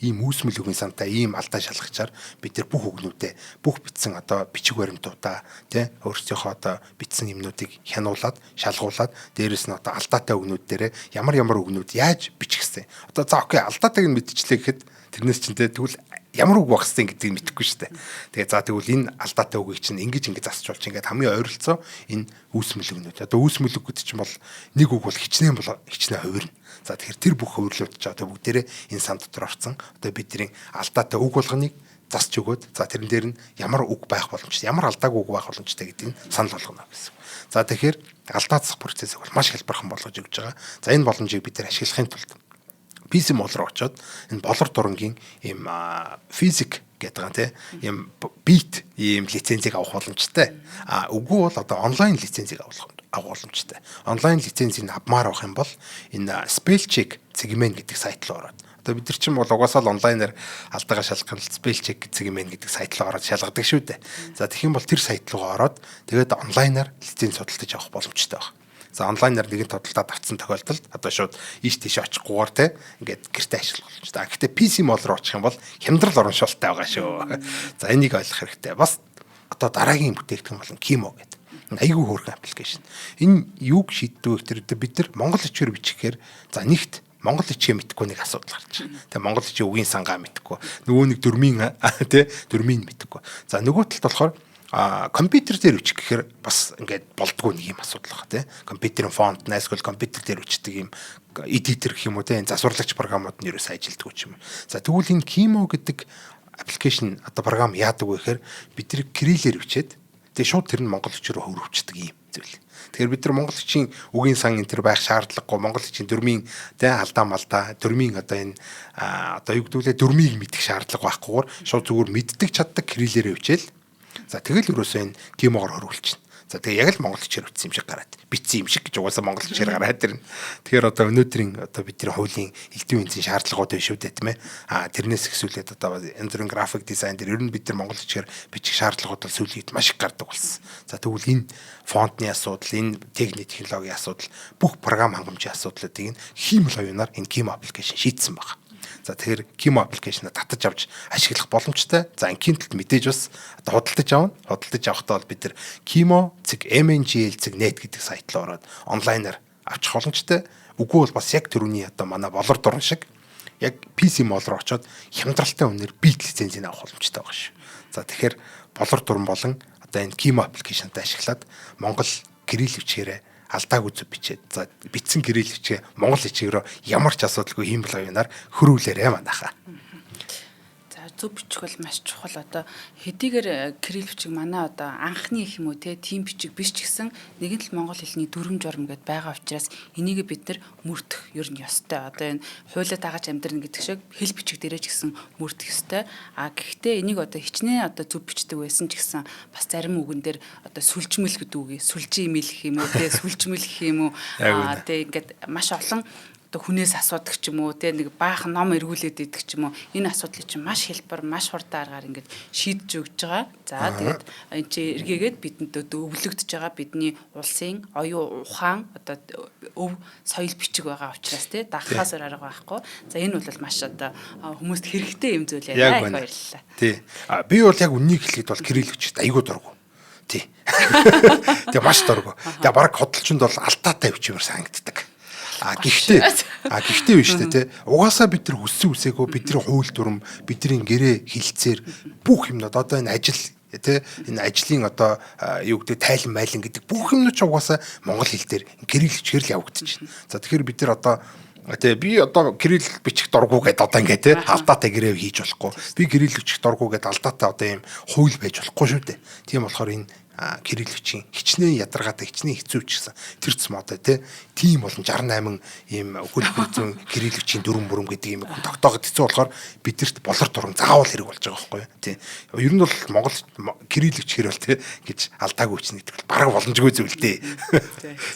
ийм үүсмэл үгийн сантай ийм алдаа шалгачаар бид нар бүх үгнүүдэд бүх бичсэн одоо бичиг баримтуудаа тий өөрсдийнхөө одоо бичсэн юмнуудыг хянуулаад шалгуулад дээрэс нь одоо алдаатай үгнүүд дээр ямар үгнүүд яаж бичих хэвтэй. Одоо за окей алдаатайг нь мэдчихлээ гэхэд тэрнээс чинь тэгвэл ямар үг байх хэвтэй гэдгийг мэдэхгүй шүү дээ. Тэгээ за тэгвэл энэ алдаатай үгийг чинь ингэж засч болж ингээд хамгийн ойролцоо энэ үүсмэл үгнүүд. Одоо үүсмэл үгүүд чинь бол нэг үг бол хичнээн хувирна. За тэгэхээр тэр бүх хувирлууд ч одоо бүгдээрээ энэ сан дотор орсон. Одоо бидний алдаатай үг болгоныг засч өгөөд за тэрэн дээр нь ямар үг байх боломжтой, ямар алдаагүй үг байх боломжтой гэдгийг санал болгоно гэсэн. За тэгэхээр алдаа засах процессыг бол маш хэлбэрхэн болгож өгч байгаа. За энэ боломжийг бид нар ашиглахын тулд PC мол руу очоод энэ Болор дурангийн ийм физик гэдэг байгаа тийм ийм бит ийм лицензийг авах боломжтой. Үгүй бол одоо онлайн лицензийг авах боломжтой. Онлайн лицензийг авмаар авах юм бол энэ Spellcheck Segment гэдэг сайт руу ороод одоо бид нар чинь бол угаасаа л онлайнаар алдаагаа шалгах нь Spellcheck Segment гэдэг сайт руу ороод шалгадаг шүү дээ. За тэгэх юм бол тэр сайт руу ороод тэгээд онлайнаар лиценз судалдаж авах боломжтой байна. За онлайнаар нэгэн тодтолдоод авсан тохиолдолд одоо шууд ийш тийш очихгүйгээр те ингээд гэртээ ашиглах боломжтой. Гэхдээ PC мол руу очих юм бол хямдрал урамшуулттай байгаа шүү. За энийг ойлгох хэрэгтэй. Бас одоо дараагийн бүтээгдэхүүн болон Kimo гэдэг. Айгүй хөөрхөн аппликейшн. Энэ юуг шийддэг вэ гэхээр бид нар монгол хичээр бичихээр за нэгт монгол хичээ мэдхгүй нэг асуудал гарч байна. Тэгээ монгол хичээ үгийн сангаа мэдхгүй. Нөгөө нэг дөрмийн мэдхгүй. За нөгөө талд болохоор компьютер дээр үчих гэхээр бас ингээд болдгоо нэг юм асуудал байгаа тийм. Компьютерийн фонт, эсвэл компьютер дээр үчдэг юм эдитер гэх юм уу тийм засварлагч програмууд нь ерөөсөө ажилддаг юм. За тэгвэл энэ Kimo гэдэг аппликейшн одоо програм яадаг вэ гэхээр бид тэр кириллээр бичээд тэгээ шууд тэр нь монгол хичээр рүү хөрвчдөг юм зүйл. Тэгэхээр бид нар монгол хичийн үгийн сан энэ төр байх шаардлагагүй монгол хичийн дөрмийн тэ алдаа малдаа дөрмийн одоо энэ одоо юу гэдүүлээ дөрмийг мэдэх шаардлага байхгүйгээр шууд зүгээр мэддэг чаддаг кириллээрээ бичээл. За тэгэл ерөөсөө энэ Kimo-гоор хөрвүүлчихнэ. За тэгээ яг л монгол хичээр утсан юм шиг гараад. Битсэн юм шиг гэж угаасаа монгол хичээр гараад ирнэ. Тэгэхээр одоо өнөөдрийн одоо бидний хуулийн элдвийн үнцийн шаардлагууд байна шүү дээ тийм ээ. Тэрнээс ихсүүлээд одоо янз бүрийн график дизайн дээр ер нь бид нар монгол хичээр бичих шаардлагууд бол сүүлийн үед маш их гардаг болсон. За тэгвэл энэ фонтны асуудал, энэ техник технологийн асуудал, бүх програм хангамжийн асуудлуудыг хиймэл оюунаар энэ Kimo аппликейшн шийдсэн байна. За тэгэхээр Kimo аппликейшнаа татаж авч ашиглах боломжтой. За ангийн талд мэдээж бас одоо худалдаж авна. Худалдаж авахдаа бол бид нар Kimo.mngl.net гэдэг сайт руу ороод онлайнаар авчих боломжтой. Үгүй бол бас яг түрүүний одоо манай болор дуран шиг яг PC мол руу очоод хямдралтай үнээр бит лицензийг авах боломжтой байгаа шүү. За тэгэхээр болор дуран болон одоо энэ Kimo аппликейшнтай ашиглаад Монгол гэрэл хвчээрээ алдаагүй зүг бичээд за битсэн гэрэл хвчээ Монгол хичээгрөө ямар ч асуудалгүй хиймэл оюунаар хөрвүүлээрэ манайхаа. Зөв бичих бол маш чухал. Одоо хэдийгээр кирилл бичиг манай одоо анхны их юм уу те тийм бичиг биш ч гэсэн нэгэн л монгол хэлний дүрм журм гэдээ байгаа учраас энийг бид нар мөрдөх ер нь ёстой. Одоо энэ хуулиа дагаж амьдрна гэдэг шиг хэл бичиг дээрээ ч гэсэн мөрдөх ёстой. Гэхдээ энийг одоо хичнээн одоо зөв бичдэг байсан ч гэсэн бас зарим үгэн дээр одоо сүлжмэл гэдэг үгийг сүлжимэл гэх юм уу те сүлжмэл гэх юм уу те ингээд маш олон хүнээс асуудаг ч юм уу те нэг баахан ном эргүүлээд идэх ч юм уу энэ асуудлыг чинь маш хэлбэр маш хурдан аргаар ингээд шийдэж өгч байгаа. За тэгээд энэ чи эргээгээд бидэнд өвлөгдөж байгаа бидний улсын оюун ухаан одоо өв соёл бичиг байгаа учраас те дагахаас арга байхгүй. За энэ бол маш одоо хүмүүст хэрэгтэй юм зүйл яа. Их баярлалаа. Тий. Би бол яг үннийг хэлэхэд бол кириллэгчд айгүй дургу. Тий. Тэгээ маш дургу. Тэгээ баг хөдөлчөнд бол алдаатай бичвэр санагддаг. Гэхдээ биш те. Угаасаа бид нар хүссэн үсээгөө бидний хууль дүрм, бидний гэрээ хилцээр бүх юмнууд одоо энэ ажил те энэ ажлын одоо юу гэдэг тайлан майлан гэдэг бүх юмнууд ч угаасаа монгол хэл дээр гэрэл хичээр л явагдаж байна. За тэгэхээр бид нар одоо тэгээ би одоо кирилл бичих дурггүй гэдээ одоо ингэ те алдаатай гэрээ хийж болохгүй. Би кирилл бичих дурггүй гэдээ алдаатай одоо ийм хууль байж болохгүй шүү дээ. Тийм болохоор энэ кирилл бичгийн хичнээн ядаргаатай хичнээн хэцүү ч гэсэн тэр цэм одоо тийм болон 68 ийм хөлбөр зүүн кирилл бичгийн дүрм бүрм гэдэг ийм тогтооход хэцүү болохоор бидэрт болор дурам заавал хэрэг болж байгаа байхгүй тий. Ер нь бол Монгол кирилл бичгээр бол тий гэж алдаагүй ч нэгтгэл бараг боломжгүй зүйл дээ.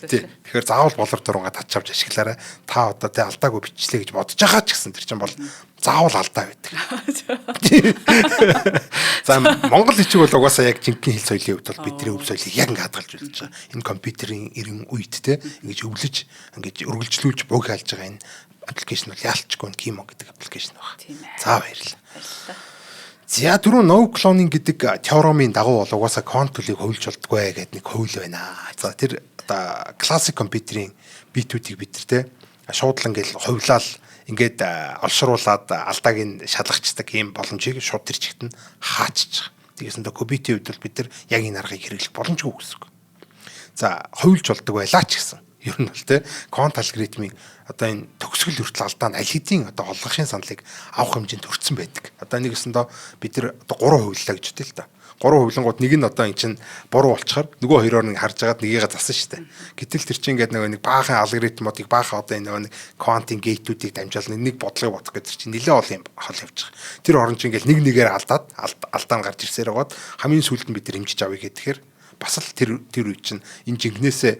Тий. Тэгэхээр заавал болор дурмгаа татж авч ашиглаарай. Та одоо тий алдаагүй бичлээ гэж бодож байгаа ч гэсэн тэр чинь бол заавал алдаа байдаг. За монгол бичиг бол угаасаа яг жинхэнэ хэл соёлын хувьд бол бидний өв соёлыг яг ингэ хадгалж үлдэж байгаа. Энэ компьютерийн ирэн үед те ингэж өвлөж ингэж өргөлжлүүлж богиалж байгаа энэ аппликейшн бол яалтчгүй Kimo гэдэг аппликейшн байна. За баярлалаа. За түрүү no cloning гэдэг теоремын дагуу бол угаасаа контулыг хөвлж болдгоо гэдэг нэг хөвл байна. За тэр классик компьютерийн битүүдийг бид нар те шуудлан гэл ховлал ингээд олшруулад алдааг нь шалгацдаг ийм боломжийг шууд тэр чигт нь хаачиж байгаа. Тэгээс нь компьютер үед бол бид нар яг энэ аргыг хэрэглэх боломжгүй гэсэн. За ховлж болдог байлаа ч гэсэн. Ер нь бол те конт алгоритмыг одоо энэ төгсгөл хүртэл алдаа нь аль хэдийн одоо олгохын саналыг авах хэмжээнд хүрсэн байдаг. Одоо нэгэсэндээ бид нар одоо 3 хувиллаа гэж үтэй л та. 3 хувилангууд нэг нь одоо эн чинь буруу болчихоор нөгөө хоёроор нэг харж агаад нёгийгээ засан штэ. Гэтэл тэр чинь ингээд нэг баахан алгоритмуудыг баахан одоо энэ нэг квантын гейтүүдийг дамжаал нэг бодлогыг бодох гэдэг чинь нэлээд олон юм хол явж байгаа. Тэр орон чинь ингээд нэг нэгээр алдаад алдаа нь гарч ирсээр байгаад хамгийн сүүлд нь бид нар хэмжиж авъя гэхээр бас л тэр үе чинь энэ жинхнээсээ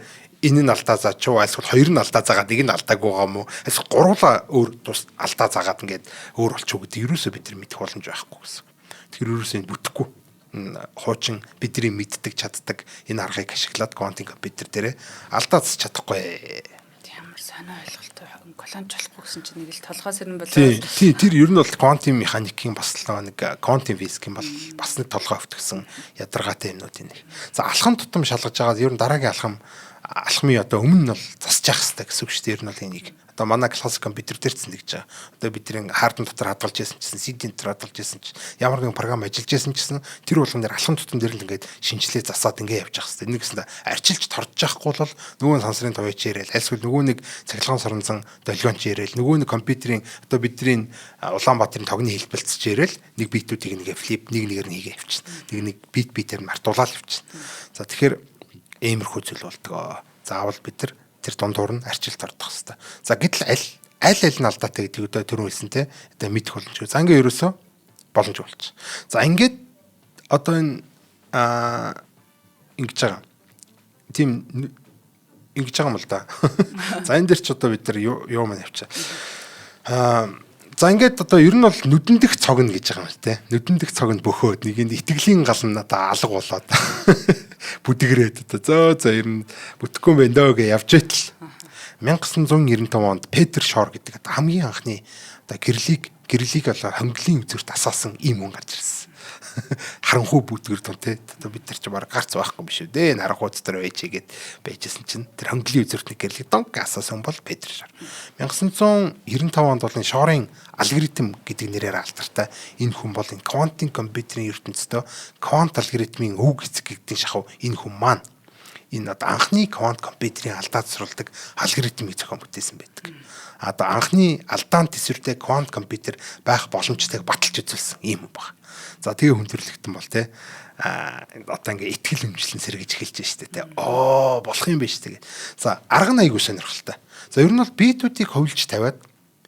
энэ нь алдаа заачуу эсвэл хоёр нь алдаа заагаад нэг нь алдаагүй байгаа юм уу? Эсвэл гурлаа өөр тус алдаа заагаад ингээд өөр болчихоо гэдэг ерөөсөө бид нар мэдэх боломж байхгүй гэсэн. Тэр ерөөсөө бүтэхгүй хуучин бидний мэддэг чаддаг энэ аргыг ашиглаад квантын компьютер дээрээ алдаа засч чадахгүй. Ямар санаа ойлголттой колонч болохгүй гэсэн чинь нэг л толгоос ирэн болоо. Тий, тэр ер нь бол квантын механикийн бас нэг квантын физикийн бол бас нэг толгой өвтгсөн ядаргаатай юмнууд энэ. За алхам тутам шалгаж байгаа ер нь дараагийн алхмын одоо өмнө нь бол засчих хэвээр гэсэн үг шүү дээ. Ер нь бол энийг одоо манай классик компьютер дээр ч нэгж байгаа. Одоо бидний хардн дотор хадгалж байсан чинь CD-н дотор хадгалж байсан чинь ямар нэгэн програм ажиллаж байсан чинь тэр болгон дээр алхам тутам дээр л ингээд шинжилгээ засаад ингээд явж байгаа хэвээр. Нэг гэсэндээ арчилж тордож байхгүй бол нөгөө сансрын товёч яриад альсгүй нөгөө нэг цахилгаан соронзон долгионч яриад нөгөө нэг компьютерийн одоо бидний Улаанбаатарын тогны хэлбэлцэж яриад нэг битүүдийг нэгэ флип нэгээр нь хийгээ явчихна. Нэг битээр мартуулаад явчихна. За тэгэхээр иймэрхүү зүйл болдгоо. Заавал бид тэр дундуур нь арчилт ордох хэвээр. За гэтэл аль нь алдаатай гэдэг өдөө түрүү хэлсэн те. Одоо мэдэх боломжгүй. За ингээ ерөөсөө боломж болж. За ингээд одоо энэ ингэж байгаа. тийм ингэж байгаа юм л да. За энэ дээр ч одоо бид нар юу маань явчаа. За ингээд одоо ер нь бол нүдэн дэх цогно гэж байгаа юм л те. Нүдэн дэх цогно бөхөөд нэг энэ итгэлийн гал нь одоо алга болоод бүдгэрээд одоо за ер нь бүтэхгүй юм байна дөө гэж явж байтал 1995 онд Петр Шор гэдэг хамгийн анхны одоо гэрлийг болоо хонглын үзүүрт асаасан ийм хүн гарч ирсэн. Харанхуй бүдгэр тун те бид нар ч баг гарц байхгүй биш үү дээ харанхуй дотор байжээгээд байжсэн чинь тэр хонглын үзүүрт нэг гэрлийг донк асаасан бол Петр Шор. 1995 онд бол Шорын алгоритм гэдэг нэрээр алдартай энэ хүн бол энэ квантын компьютерийн ертөнцийн квант алгоритмын өв эцэг гэдэг шахав энэ хүн маань энэ одоо анхны квант компьютерийн алдаа засварладаг алгоритмыг зохион бүтээсэн байдаг. Одоо анхны алдаан төсвөртэй квант компьютер байх боломжтойг баталж үзүүлсэн ийм юм байна. За тэгээ хүндрэлтэн бол те одоо ингээ итгэл өмчлөн сэргэж эхэлж штэ те. Болох юм байна штэ. За арга нь айгуу сонирхолтой. За ер нь бол битүүдийг хөвлж тавиад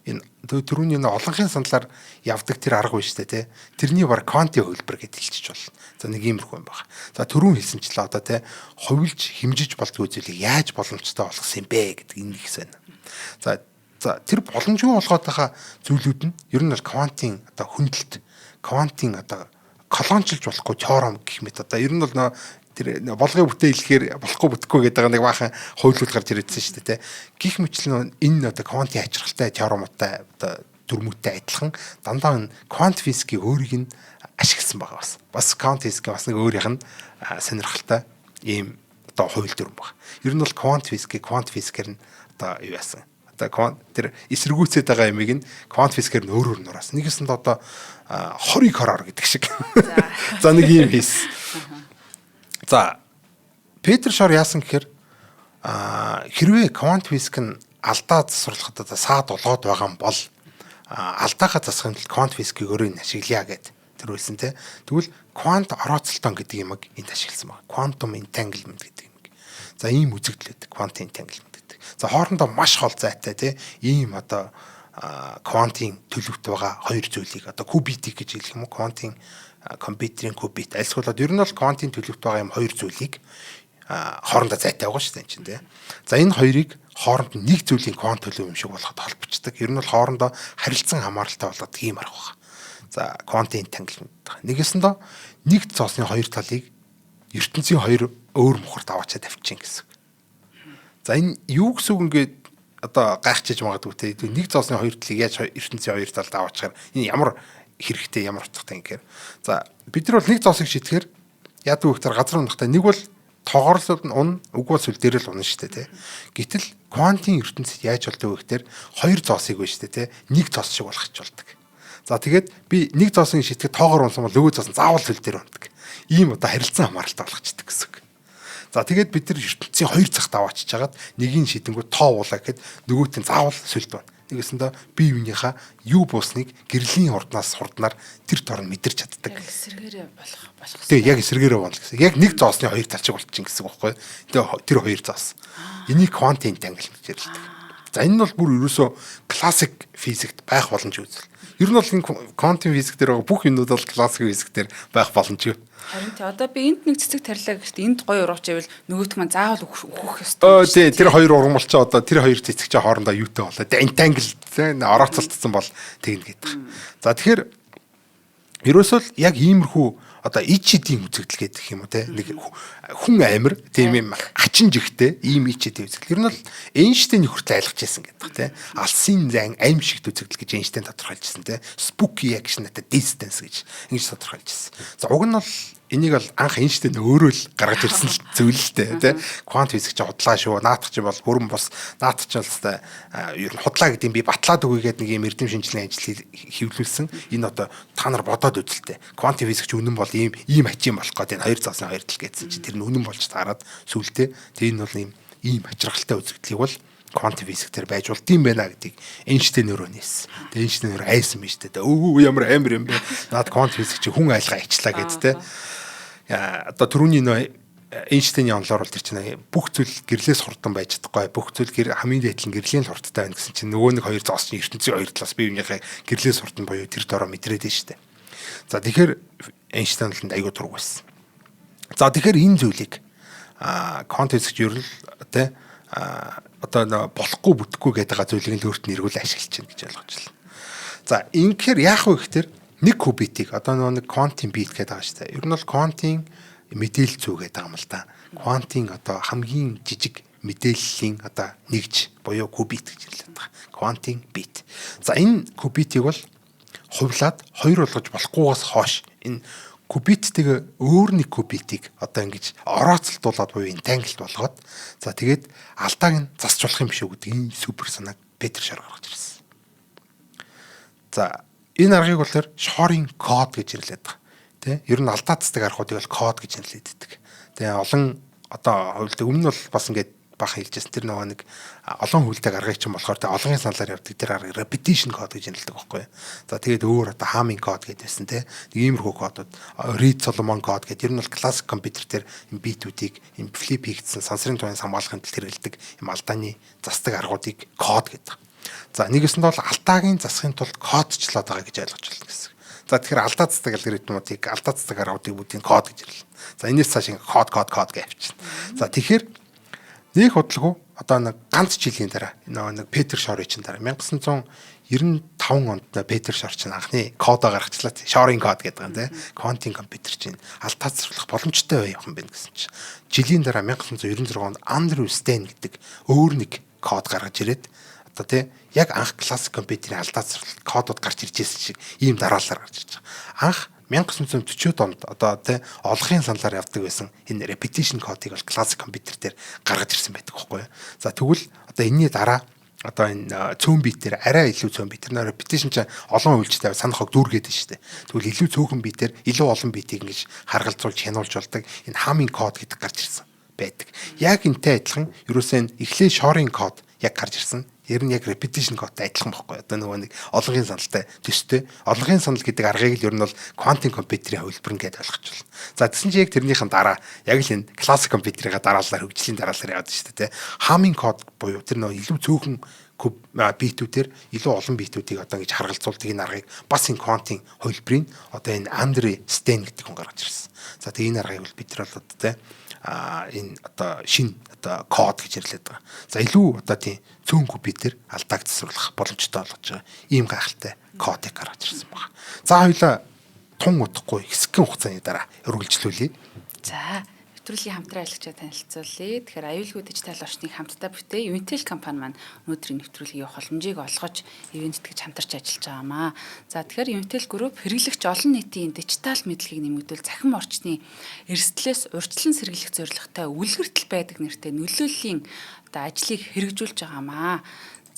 энэ түрүүний олонхын сандлаар явдаг тэр арга байна штэ те. Тэрний баг квантын хөлбөр гэж хэлчих болно. За нэг иймэрхүү юм байна. За түрүүн хэлсэнчлээ одоо те хөвлж хэмжиж болдгоо зүйлийг яаж боломжтой болгосон юм бэ гэдэг энэ их сонь. За тэр боломжгүй болгоод байгаа зүйлүүд нь ер нь бол квантын одоо хөндлөлт квантын одоо колончилж болохгүй теорем гэх мэт одоо ер нь бол тэр болгоё бүтээ хэлэхээр болохгүй бүтэхгүй гэдэг нэг баахан хуйлууд гарч ирээдсэн шүү дээ. Гэх мэтлэн энэ одоо квантын ачиргалтай теоремуудтай одоо дүрмүүдтэй адилхан дандаа квант физикийн өөрийг нь ашигласан байгаа бас. Бас квант физикийн бас нэг өөрийнх нь сонирхолтой ийм одоо хууль дүрм байна. Ер нь бол квант физикээр нь одоо юу яасан тэр эсэргүүцээд байгаа ямиг нь квант физикээр нь өөрөөр нураас. Нэгэсэнд одоо 20 хороор гэдэг шиг. За нэг юм хийс. За Петр Шор яасан гэхээр хэрвээ квант физик нь алдаа засварлахад одоо саад болоод байгаа юм бол алдаахаа засахын тулд квант физикийг өөрөө ашиглая гэд тэр үйлсэн те. Тэгвэл квант орооцолтон гэдэг юм энд ашигласан байна. Quantum entanglement гэдэг юм. За ийм үзэгдэл байдаг quantum entanglement. За хоорондоо маш хол зайтай тий ийм одоо квантын төлөвт байгаа хоёр зүйлийг одоо кубитик гэж хэлэх юм уу квантын компьютерийн кубит альсгуулад ер нь бол квантын төлөвт байгаа юм хоёр зүйлийг хоорондоо зайтай байгаа шүү дээ энэ чинь тий. За энэ хоёрыг хооронд нэг зүйлийн квант төлөв юм шиг болгоход холбогддог. Ер нь бол хоорондоо харилцан хамааралтай болоод ийм арга байна. За quantum entanglement. Нэгэсэндээ нэг цоосны хоёр талыг ертөнцийн хоёр өөр мухарт аваачаад тавьчихин гэсэн. За энэ юу гэсэн үг ингээд одоо гайхчихж магадгүй те нэг цоосны хоёр талыг яаж ертөнцийн хоёр талд аваачаар энэ ямар хэрэгтэй ямар утгатай юм гэхээр за бид нар бол нэг цоосыг шийтгэхээр яадаг вэ гэхээр газар унахтай нэг бол тоогоорлол нь ун үгүй сүл дээр л унна шүү дээ те. Гэтэл квантын ертөнцид яаж болдог вэ гэхээр хоёр цоосыг байна шүү дээ те. Нэг цоос шиг болгоч болдог. За тэгээд би нэг цоосыг шийтгэхэд тоогоор унсан бол нөгөө цоос нь заавал сүл дээр ундаг. Ийм одоо харилцан хамааралтай болгочдөг гэсэн үг. За тэгээд бид нар ертөнцийн хоёр цагт аваачиж хагаад нэгийг шидэнгүү тоо уулаа гэхэд нөгөөт нь заавал сүлд байна. Нэгэсэндээ бие биенийхээ юу буусныг гэрлийн хурднаар тэр тор нь мэдэрч чаддаг. Яг эсэргээрээ болох. Тэгээ яг эсэргээрээ болно гэсэн. Яг нэг зоосны хоёр талчиг болчихин гэсэн үг байхгүй. Тэгээ тэр хоёр зоос. Энийг quantum entanglement гэж ярьдаг. За энэ нь бол бүр ерөөсөө классик физикт байх боломж үзэл. Ер нь бол энэ quantum физик дээр байгаа бүх юмнууд бол классик физик дээр байх боломжгүй. Харин тий одоо би энд нэг цэцэг тарилаа гэхдээ энд гоё урууч ивэл нөгөөтг маань заавал өөхөх ёстой. Тий тэр хоёр ургамал ч одоо тэр хоёр цэцэг чи хоорондоо юутай болоо. Entangle орооцолтсон бол тэгнэ гэдэг. За тэгэхээр ерөөсөө л яг иймэрхүү одоо ид шидийн үзэгдэл гэдэг юм уу те нэг хүн амир тийм юм хачин жигтэй ийм ид шидийн үзэгдэл. Ер нь бол Эйнштейн хүртэл айлгаж байсан гэдэг те. Алсын зан аим шигт үзэгдэл гэж Эйнштейн тодорхойлжсэн те. Spooky action at a distance гэж ингэж тодорхойлжсэн. За уг нь бол энийг бол анх Эйнштейн өөрөө л гаргаж ирсэн зүйл л те. Квант физик чи худлаа шүү. Наадах чи бол бүрэн бус. Наадах чи бол ер нь худлаа гэдэг юм би батлаад өгөөгээд нэг юм эрдэм шинжилгээ ажил хэвлүүлсэн. Энэ одоо та нар бодоод үзэлтэй. Квант физик ч үнэн бол ийм ачим болох гээд энэ хоёр цаасын хоёр тал гэсэн чи тэр нь үнэн болж таарад сүултээ. Тэгээ энэ бол ийм ачиргалтай үзэгдлийг бол квант физик дээр байж болдсон байна гэдгийг Эйнштейн өөрөө нээсэн. Тэгээ Эйнштейн өөрөө айсан юм шүү дээ. Өө ямар амар юм бэ? Наад квант физик чи хүн айлгаа ичлаа гэд те. Одоо түрүүний нөө Эйнштейний онлоор бол тэр чинь бүх зүйл гэрлээс хурдан байж чадахгүй. Бүх зүйл хамгийн дээдлэн гэрлийн л хурдтай байна гэсэн чинь нөгөө нэг хоёр зоос чинь ертөнцийн хоёр талаас бие биенийхээ гэрлээс хурдан боيو тэр дороо мэдрээд нь шүү дээ. За тэгэхээр Эйнштейн л аягүй дург байсан. За тэгэхээр энэ зүйлийг контент хэсэгч ер нь тэ одоо болохгүй бүтэхгүй гэдэг зүйлийг л өөрт нь эргүүл ашиглаж байна гэж ойлгож байна. За инхээр яах вэ гэхээр нэг кубитийг одоо нэг квантын бит гэдэг байгаа шүү дээ. Ер нь бол квантын мэдээлэл зүй гэдэг юм л да. Квантын одоо хамгийн жижиг мэдээллийн одоо нэгж буюу кубит гэж хэлээд байгаа. Квантын бит. За энэ кубитийг бол хувлаад хоёр болгож болохгүйгээс хойш энэ кубиттэйг өөр нэг кубитийг одоо ингэж орооцолтуулаад буюу entanglement болгоод за тэгээд алдааг нь засч болох юм биш үү гэдэг энэ супер санааг Петр Шор гаргаж ирсэн. За энэ аргыг болохоор Шорын код гэж нэрлэдэг байгаа. Тэ? Ер нь алдаа цэцдэг аргуудыг бол код гэж нэрлэдэг. Тэгээ олон одоо хувьд өмнө нь бол бас ингээд бахан хэлжсэн тэр нэг олон хөвлөдөг аргыг чинь болохоор тэ олонгийн саналаар явдаг тэр аргыг repetition code гэж нэрлэдэг байхгүй. За тэгээд өөр одоо Hamming code гэдэг байсан тэ. Нэг иймэрхүү кодууд Reed Solomon code гэдэг ер нь бол classic computer дээр энэ битүүдийг энэ flip хийгдсэн сансрын туяас хамгаалахын тулд хэрэгэлдэг юм алдааны засдаг аргуудыг код гэдэг. За нэгэсэнд бол алдаагийн засахын тулд кодчлоод байгаа гэж ойлгож байна гэсэн. За тэгэхээр алдаа засдаг алгоритмуудыг алдаа засдаг аргуудыг бүгдийг код гэж нэрлэнэ. За энэс цааш код гэж авчихна. За тэгэхээр нэг бодлого одоо нэг ганц жилийн дараа нэг Петр Шорын чинь дараа 1995 онд Петр Шор чинь анхны кодоо гаргачлаа. Шорын код гэдэг юм те. Квантын компьютер чинь алдаа засварлах боломжтой байх юм байна гэсэн чинь. Жилийн дараа 1996 онд Андрю Стен гэдэг өөр нэг код гаргаж ирээд одоо тий яг анх классик компьютерийн алдаа засварлалт кодууд гарч ирж байсан шиг ийм дараалалаар гарч ирж байгаа. Анх 1940-од онд одоо тий олонхын саналаар явдаг байсан энэ repetition code-ыг бол классик компьютер дээр гаргаж ирсэн байдаг байхгүй юу. За тэгвэл одоо энэний дараа одоо энэ цөөн битээр арай илүү цөөн битэр нэр repetition чинь олон үйлчлэлтэй санах хог дүүргээд шүү дээ. Тэгвэл илүү цөөхөн битээр илүү олон битийг ингэж харгалзуулж хянуулж болдог энэ Hamming code гэдэг гарч ирсэн байдаг. Яг энтэй адилхан ерөөсөө эхлээ Шорын код яг гарч ирсэн. Ер нь яг repetition code-тай адилхан байхгүй. Одоо нөгөө нэг олонхын саналтай төстэй. Олонхын санал гэдэг аргыг л ер нь бол quantum computer-ийн хувилбар гэдээ ойлгож байна. За тэгсэн чинь яг тэрнийхэн дараа яг л энэ classic computer-ийн дараалалаар хөгжлийн дараалалаар яваад шүү дээ. Hamming code буюу тэр нөгөө илүү цөөхөн битүүдээр илүү олон битүүдийг одоо ингэж харгалзуулдаг энэ аргыг бас энэ quantum хувилбарыг одоо энэ Андрю Стен гэдэг хүн гаргаж ирсэн. За тэгээ энэ аргыг бол бид нар бол одоо тэ энэ одоо шинэ одоо код гэж нэрлэдэг байгаа. За илүү одоо тийм цөөн компьютер алдааг засварлах боломжтой болгож байгаа ийм гайхалтай кодыг гаргаж ирсэн байна. За хоёлаа тун утахгүй хэсэгэн хугацааны дараа үргэлжлүүлье. За нэвтрүүлгийн хамтран айлгчаа танилцуулъя. Тэгэхээр аюулгүй дижитал орчныг хамтдаа бүтээн Unitel компани маань өнөөдрийн нэвтрүүлгийн явах боломжийг олгож ивент гэж хамтарч ажиллаж байгаамаа. За тэгэхээр Unitel Group хэрэглэгч олон нийтийн дижитал мэдлэгийг нэмэгдүүл захин орчны эрсдлээс урьдчилан сэргийлэх зорилготой үлгэртэл байдаг нэртэй нөлөөллийн одоо ажлыг хэрэгжүүлж байгаамаа.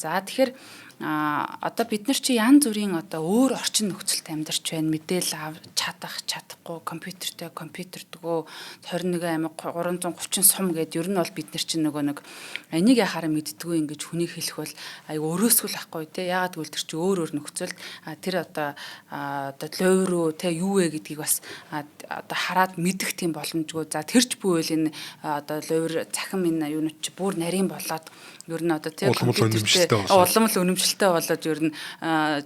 За тэгэхээр одоо бид нар чи янз бүрийн одоо өөр орчин нөхцөлд амьдарч байна. Мэдээлэл чадахгүй компьютертэй компьютертгөө 21330 сум гэдээ ер нь бол бид нар чи нөгөө нэг энийг яхаараа мэддэггүй ингэж хүнийг хэлэх бол айгу өрөөсгөл ахгүй те. Яагаад гэвэл тэр чи өөр нөхцөлд тэр одоо лойруу те юу вэ гэдгийг бас одоо хараад мэдэх тийм боломжгүй. За тэрч бүвэл энэ одоо лойр захин минь юунууд чи бүр нарийн болоод ер нь одоо тийм улам л үнэмшилтэй болоод ер нь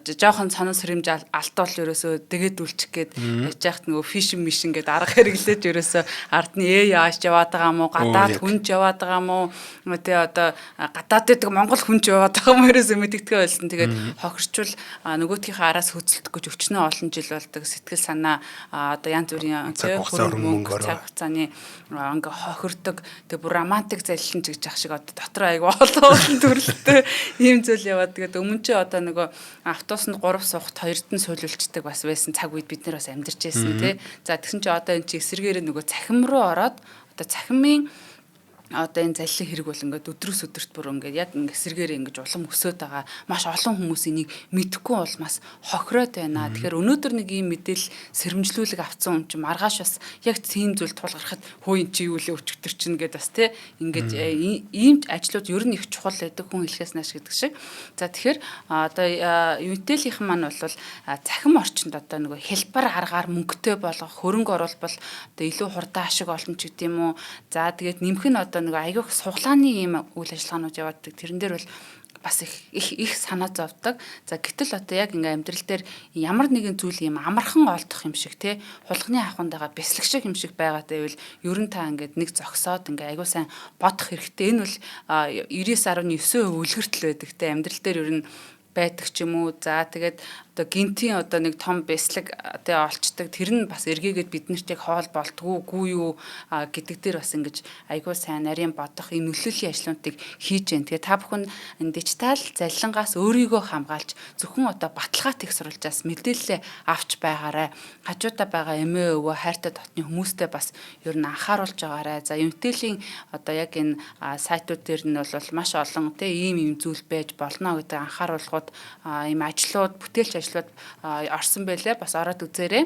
жоохон сонон сэрэмж алтуул ерөөсөө тэгээд үлчих гээд яж яхад нөгөө фишн мишн гээд арга хэрэглээж ерөөсөө ард нь яаш яваад байгаа мó гадаад хүнж яваад байгаа мó тэгээ одоо гадаад гэдэг Монгол хүнж яваад байгаа мó ерөөсөө мэддэгтэй болсон. Тэгээд хохирчвал нөгөөтгийнхээ араас хөцөлдөх гэж өчнөө олон жил болдог сэтгэл санаа одоо янз бүрийн мөнгө цаг хугацааны ингээ хохирдог тэгээ бүр романтик залилан гэж ах шиг одоо дотор айгу олон төрөлтэй ийм зүйл яваад тэгээд өмнө чи одоо нөгөө автобусанд 3 суухт 2-д нь суулулцдаг бас байсан цаг үед бид нар бас амьдарч байсан тий. За тэгсэн чи одоо энэ чи эсэргээрээ нөгөө цахим руу ороод одоо цахимын одоо энэ залилын хэрэг бол ингээд өдрөөс өдөрт бүр ингээд яг ингээд эсэргээр ингээд улам өсөд байгаа маш олон хүмүүс энийг мэдэхгүй бол бас хохироод байна. Тэгэхээр өнөөдөр нэг ийм мэдээлэл сэрэмжлүүлэг авсан хүн чинь маргааш бас яг тийм зүйл тулгархад хөөе чи юу лээ өчтөр чинь гэдээ бас тий ингээд ийм ажлууд ер нь их чухал байдаг хүн хэлхээс нааш гэдэг шиг. За тэгэхээр одоо Unitel-ийнхэн маань бол цахим орчин орчинд одоо нөгөө хэлбэр аргаар мөнгөтэй болгох, хөрөнгө оруулбал одоо илүү хурдан ашиг олно ч гэдэм үү. За тэгээд нэмэх нь одоо нөгөө айгүйх суглааны ийм үйл ажиллагаанууд явааддаг. Тэрэн дээр бол бас их санаа зовдөг. За гэтэл одоо яг ингээ амьдрал дээр ямар нэгэн зүйл юм амархан олдох юм шиг те хулганы ахуйндаага бяцлах шиг юм шиг байгаатай байвал ер нь та ингээд нэг зогсоод ингээ айгуу сайн бодох хэрэгтэй. Энэ бол 99.9% үлгэртэл байдаг те амьдрал дээр ер нь байдаг ч юм уу. За тэгээд одоо гинтийн одоо нэг том бяцлаг тэ олцдог. Тэр нь бас эргээгээд бид нарт яг хоол болтгүй юу гэдэг дээр бас ингэж айгүй сайн нарийн бодох энэ нөлөөллийн ажлуудыг хийж байна. Тэгээ та бүхэн дижитал залилангаас өөрийгөө хамгаалж зөвхөн одоо баталгаат их сурвалжаас мэдээлэл авч байгаарай. Хажуудаа байгаа эмээ өвөө хайртай дотны хүмүүстэй бас ер нь анхааруулж байгаарай. За мэдээллийн одоо яг энэ сайтууд дээр нь бол маш олон тэ ийм зүйл байж болно гэдэг анхааруулгууд ийм ажлууд, бүтээлч ажлууд орсон байлээ. Бас ороод үзээрэй.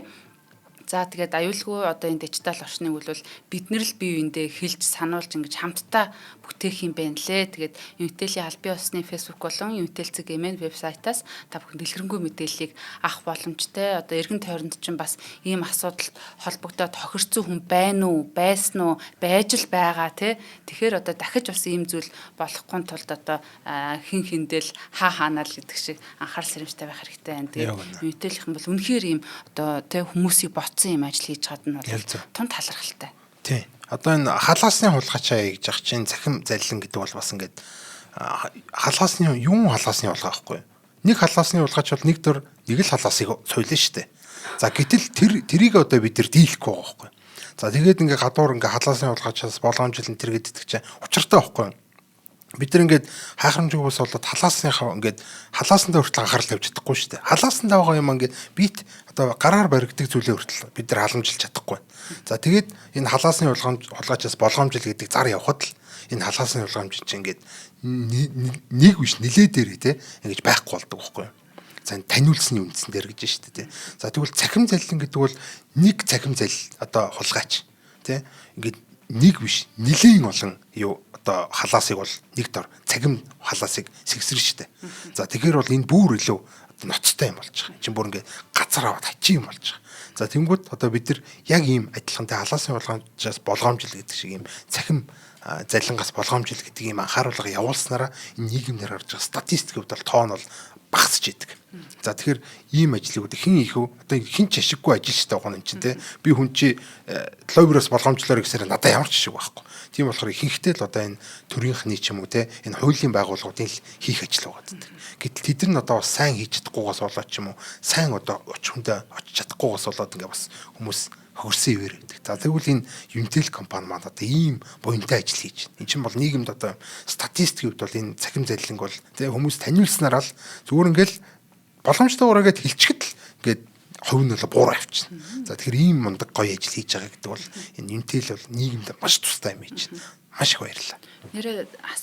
За тэгээд аюулгүй одоо энэ дижитал орчныг бол бид нар л бие биендээ хэлж сануулж ингэж хамтдаа бүтээх юм байна лээ. Тэгээд Unitel-ийн албан ёсны Facebook болон Unitel.cg вебсайтаас та бүхэн дэлгэрэнгүй мэдээллийг авах боломжтой. Одоо эргэн тойронд чинь бас ийм асуудалд холбогдоод тохирцсон хүн байна уу, байсан уу, байж л байгаа тий. Тэгэхээр одоо дахиж бас ийм зүйл болохгүй тулд одоо хин хиндэл хаанаа л гэдэг шиг анхаарал сэрэмжтэй байх хэрэгтэй байна. Тэгээд Unitel-ийнхэн бол үнэхээр ийм одоо тий хүмүүсийг ийм ажил хийж чад нь бол тун талархалтай. Тий. Одоо энэ халаасны хулгайчаа гэж ах чинь цахим залилан гэдэг бол бас ингээд халаасны юун халаасны хулгай байхгүй. Нэг халаасны хулгайч бол нэг дөр нэг л халаасыг сойлно шүү дээ. За гэтэл тэрийг одоо бид нар дийлэхгүй байгаа байхгүй. За тэгээд ингээд гадуур ингээд халаасны хулгайчаас болгоомжлон тэр гэдэг чинь учиртай байхгүй. Бид нар ингээд хайхрамжгүй бас болоод халаасныхаа ингээд халаасандаа хүртэл анхаарал тавьж чадахгүй шүү дээ. Халаасандаа байгаа юм ингээд бит одоо гараар баригддаг зүйлээ хүртэл бид нар халамжилж чадахгүй. За тэгээд энэ халаасны хулгайчаас болгоомжл гэдэг зар явхад л энэ халаасны хулгайч чинь ингээд нэг биш нилээ дээр те ингэж байхгүй болдог байхгүй юу. За таниулсны үндсэн дээр гэж шүү дээ. За тэгвэл цахим залилан гэдэг бол нэг цахим залил одоо хулгайч те ингээд нэг биш нилийн олон юу одоо халаасыг бол нэг дор цахим халаасыг сэгсэрнэ шүү дээ. За тэгэхээр бол энэ бүр илүү ноцтой юм болж байгаа. Чин бүр ингээд газар аваад хачи юм болж байгаа. За тэнгууд одоо бид нар яг ийм адилхантай халаасны болгоомжлоос болгоомжл гэдэг шиг ийм цахим залингаас болгоомжл гэдэг ийм анхааруулга явуулснараа энэ нийгэмээр гарч байгаа статистикүүд бол тоон бол багасч идэг. За тэгэхээр ийм ажлыг хэн их вэ? Одоо хэн ч ашиггүй ажилчтай байгаа юм чинь те. Би хүн чи лоббироос болгоомжлоор гэсээр надад ямар ч ашиг байхгүй. Тийм болохоор ихэнхдээ л одоо энэ төрийнхний ч юм уу те энэ хуулийн байгууллагуудын л хийх ажил байгаа гэдэг. Гэтэл тэд нар одоо бас сайн хийж чадахгүйгаас болоод ч юм уу сайн одоо очихондоо очиж чадахгүйгаас болоод ингээ бас хүмүүс хөрсөн ивэр гэдэг. За тэгвэл энэ Unitel компани маань одоо ийм буянтай ажил хийж байна. Энэ чинь бол нийгэмд одоо статистикийн хувьд бол энэ цахим залиланг бол тэгээ хүмүүс таниулснараа л зүгээр ингээл боломжтой ураагээд хэлчихэд л ингээд хувь нь бол буураа авчихна. За тэгэхээр ийм мундаг гоё ажил хийж байгаа гэдэг бол энэ Unitel бол нийгэмд маш тустай юм хийж байна. Маш их баярлалаа. Нэрээ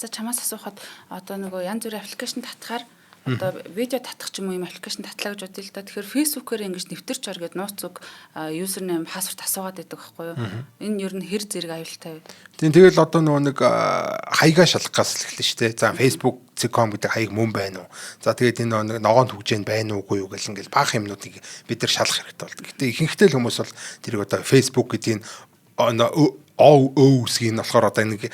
чамаас асуухад одоо нөгөө янз бүрийн аппликейшн татхаар одоо видео татах ч юм уу юм аппликейшн татлаа гэж бодъё л да. Тэгэхээр Facebook-оор ингэж нэвтэрч ор гэд нууц зүг юзернейм пассворд асуугаад байдаг байхгүй юу? Энэ ер нь хэр зэрэг аюултай вэ? Тийм тэгэл одоо нөгөө нэг хаягаа шалгахаас эхэлнэ шүү дээ. За Facebook.com гэдэг хаяг мөн байна уу? За тэгээд энэ ногоон түгжээнд байна уугүй юу гэл ингээл баах юмнуудыг бид нар шалгах хэрэгтэй болдог. Гэтэ ихэнхдээ л хүмүүс бол тэрийг одоо Facebook гэдэг өөсгийн болохоор одоо нэг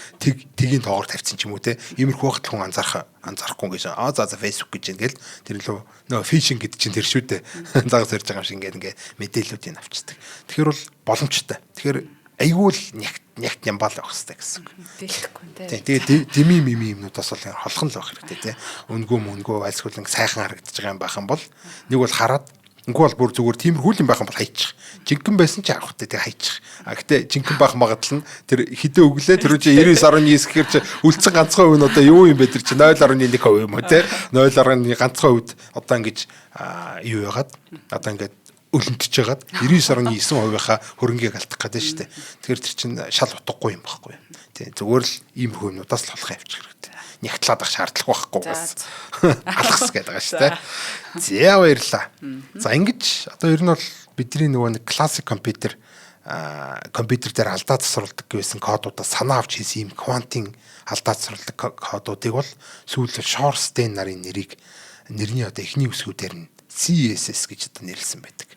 тгийн тоогоор тавьсан ч юм уу те иймэрхүү багт хүн анзаарахгүй гэж за Facebook гэж ингээл тэр нөө фишинг гэдэг чинь тэр шүү дээ заг зэрж байгаа юм шиг ингээд мэдээллүүдийг авчдаг. Тэгэхээр бол боломжтой. Тэгэхээр айгүй л нягт нямбал байх хэрэгтэй гэсэн. Дэлгэхгүй те. Тэгээд дими юмнуудаас бол холхон л байх хэрэгтэй те. Үнгөө альсгуулан сайхан харагдаж байгаа юм байх юм бол нэг бол хараад Ингээл бол бүр зүгээр тиймэрхүү юм байх юм бол хайчих. Жинхэнэ байсан ч авахтай тэг хайчих. Гэтэ жинхэнэ байх магадлал нь тэр хідээ өглөө тэр чи 99.9 гэхэр чи үлдсэн ганцхан хувь нь одоо юу юм бэ тэр чи 0.1% юм уу те 0.1 ганцхан хувьд одоо ингэж юу яагаад одоо ингээд өлөнтөж жагаад 99.9%-ийнхаа хөрөнгийг алдах гэдэг шүү дээ. Тэгэхээр тэр чин шал утгагүй юм байхгүй. Тий зүгээр л ийм хүмүүнүүдээс л холхоо авчих хэрэгтэй. Нягтлаад ах шаардлага байхгүй бас. Алгас гэдэг байгаа шүү дээ. За баярлаа. За ингэж одоо ер нь бол бидний нөгөө нэг классик компьютер дээр алдаа засварладаг гэсэн кодуудаас санаа авч хийсэн юм квантын алдаа засварладаг кодуудыг бол сүүлд Shorstein нарын нэрний одоо эхний үсгүүдээр нь CSS гэж одоо нэрлсэн байдаг.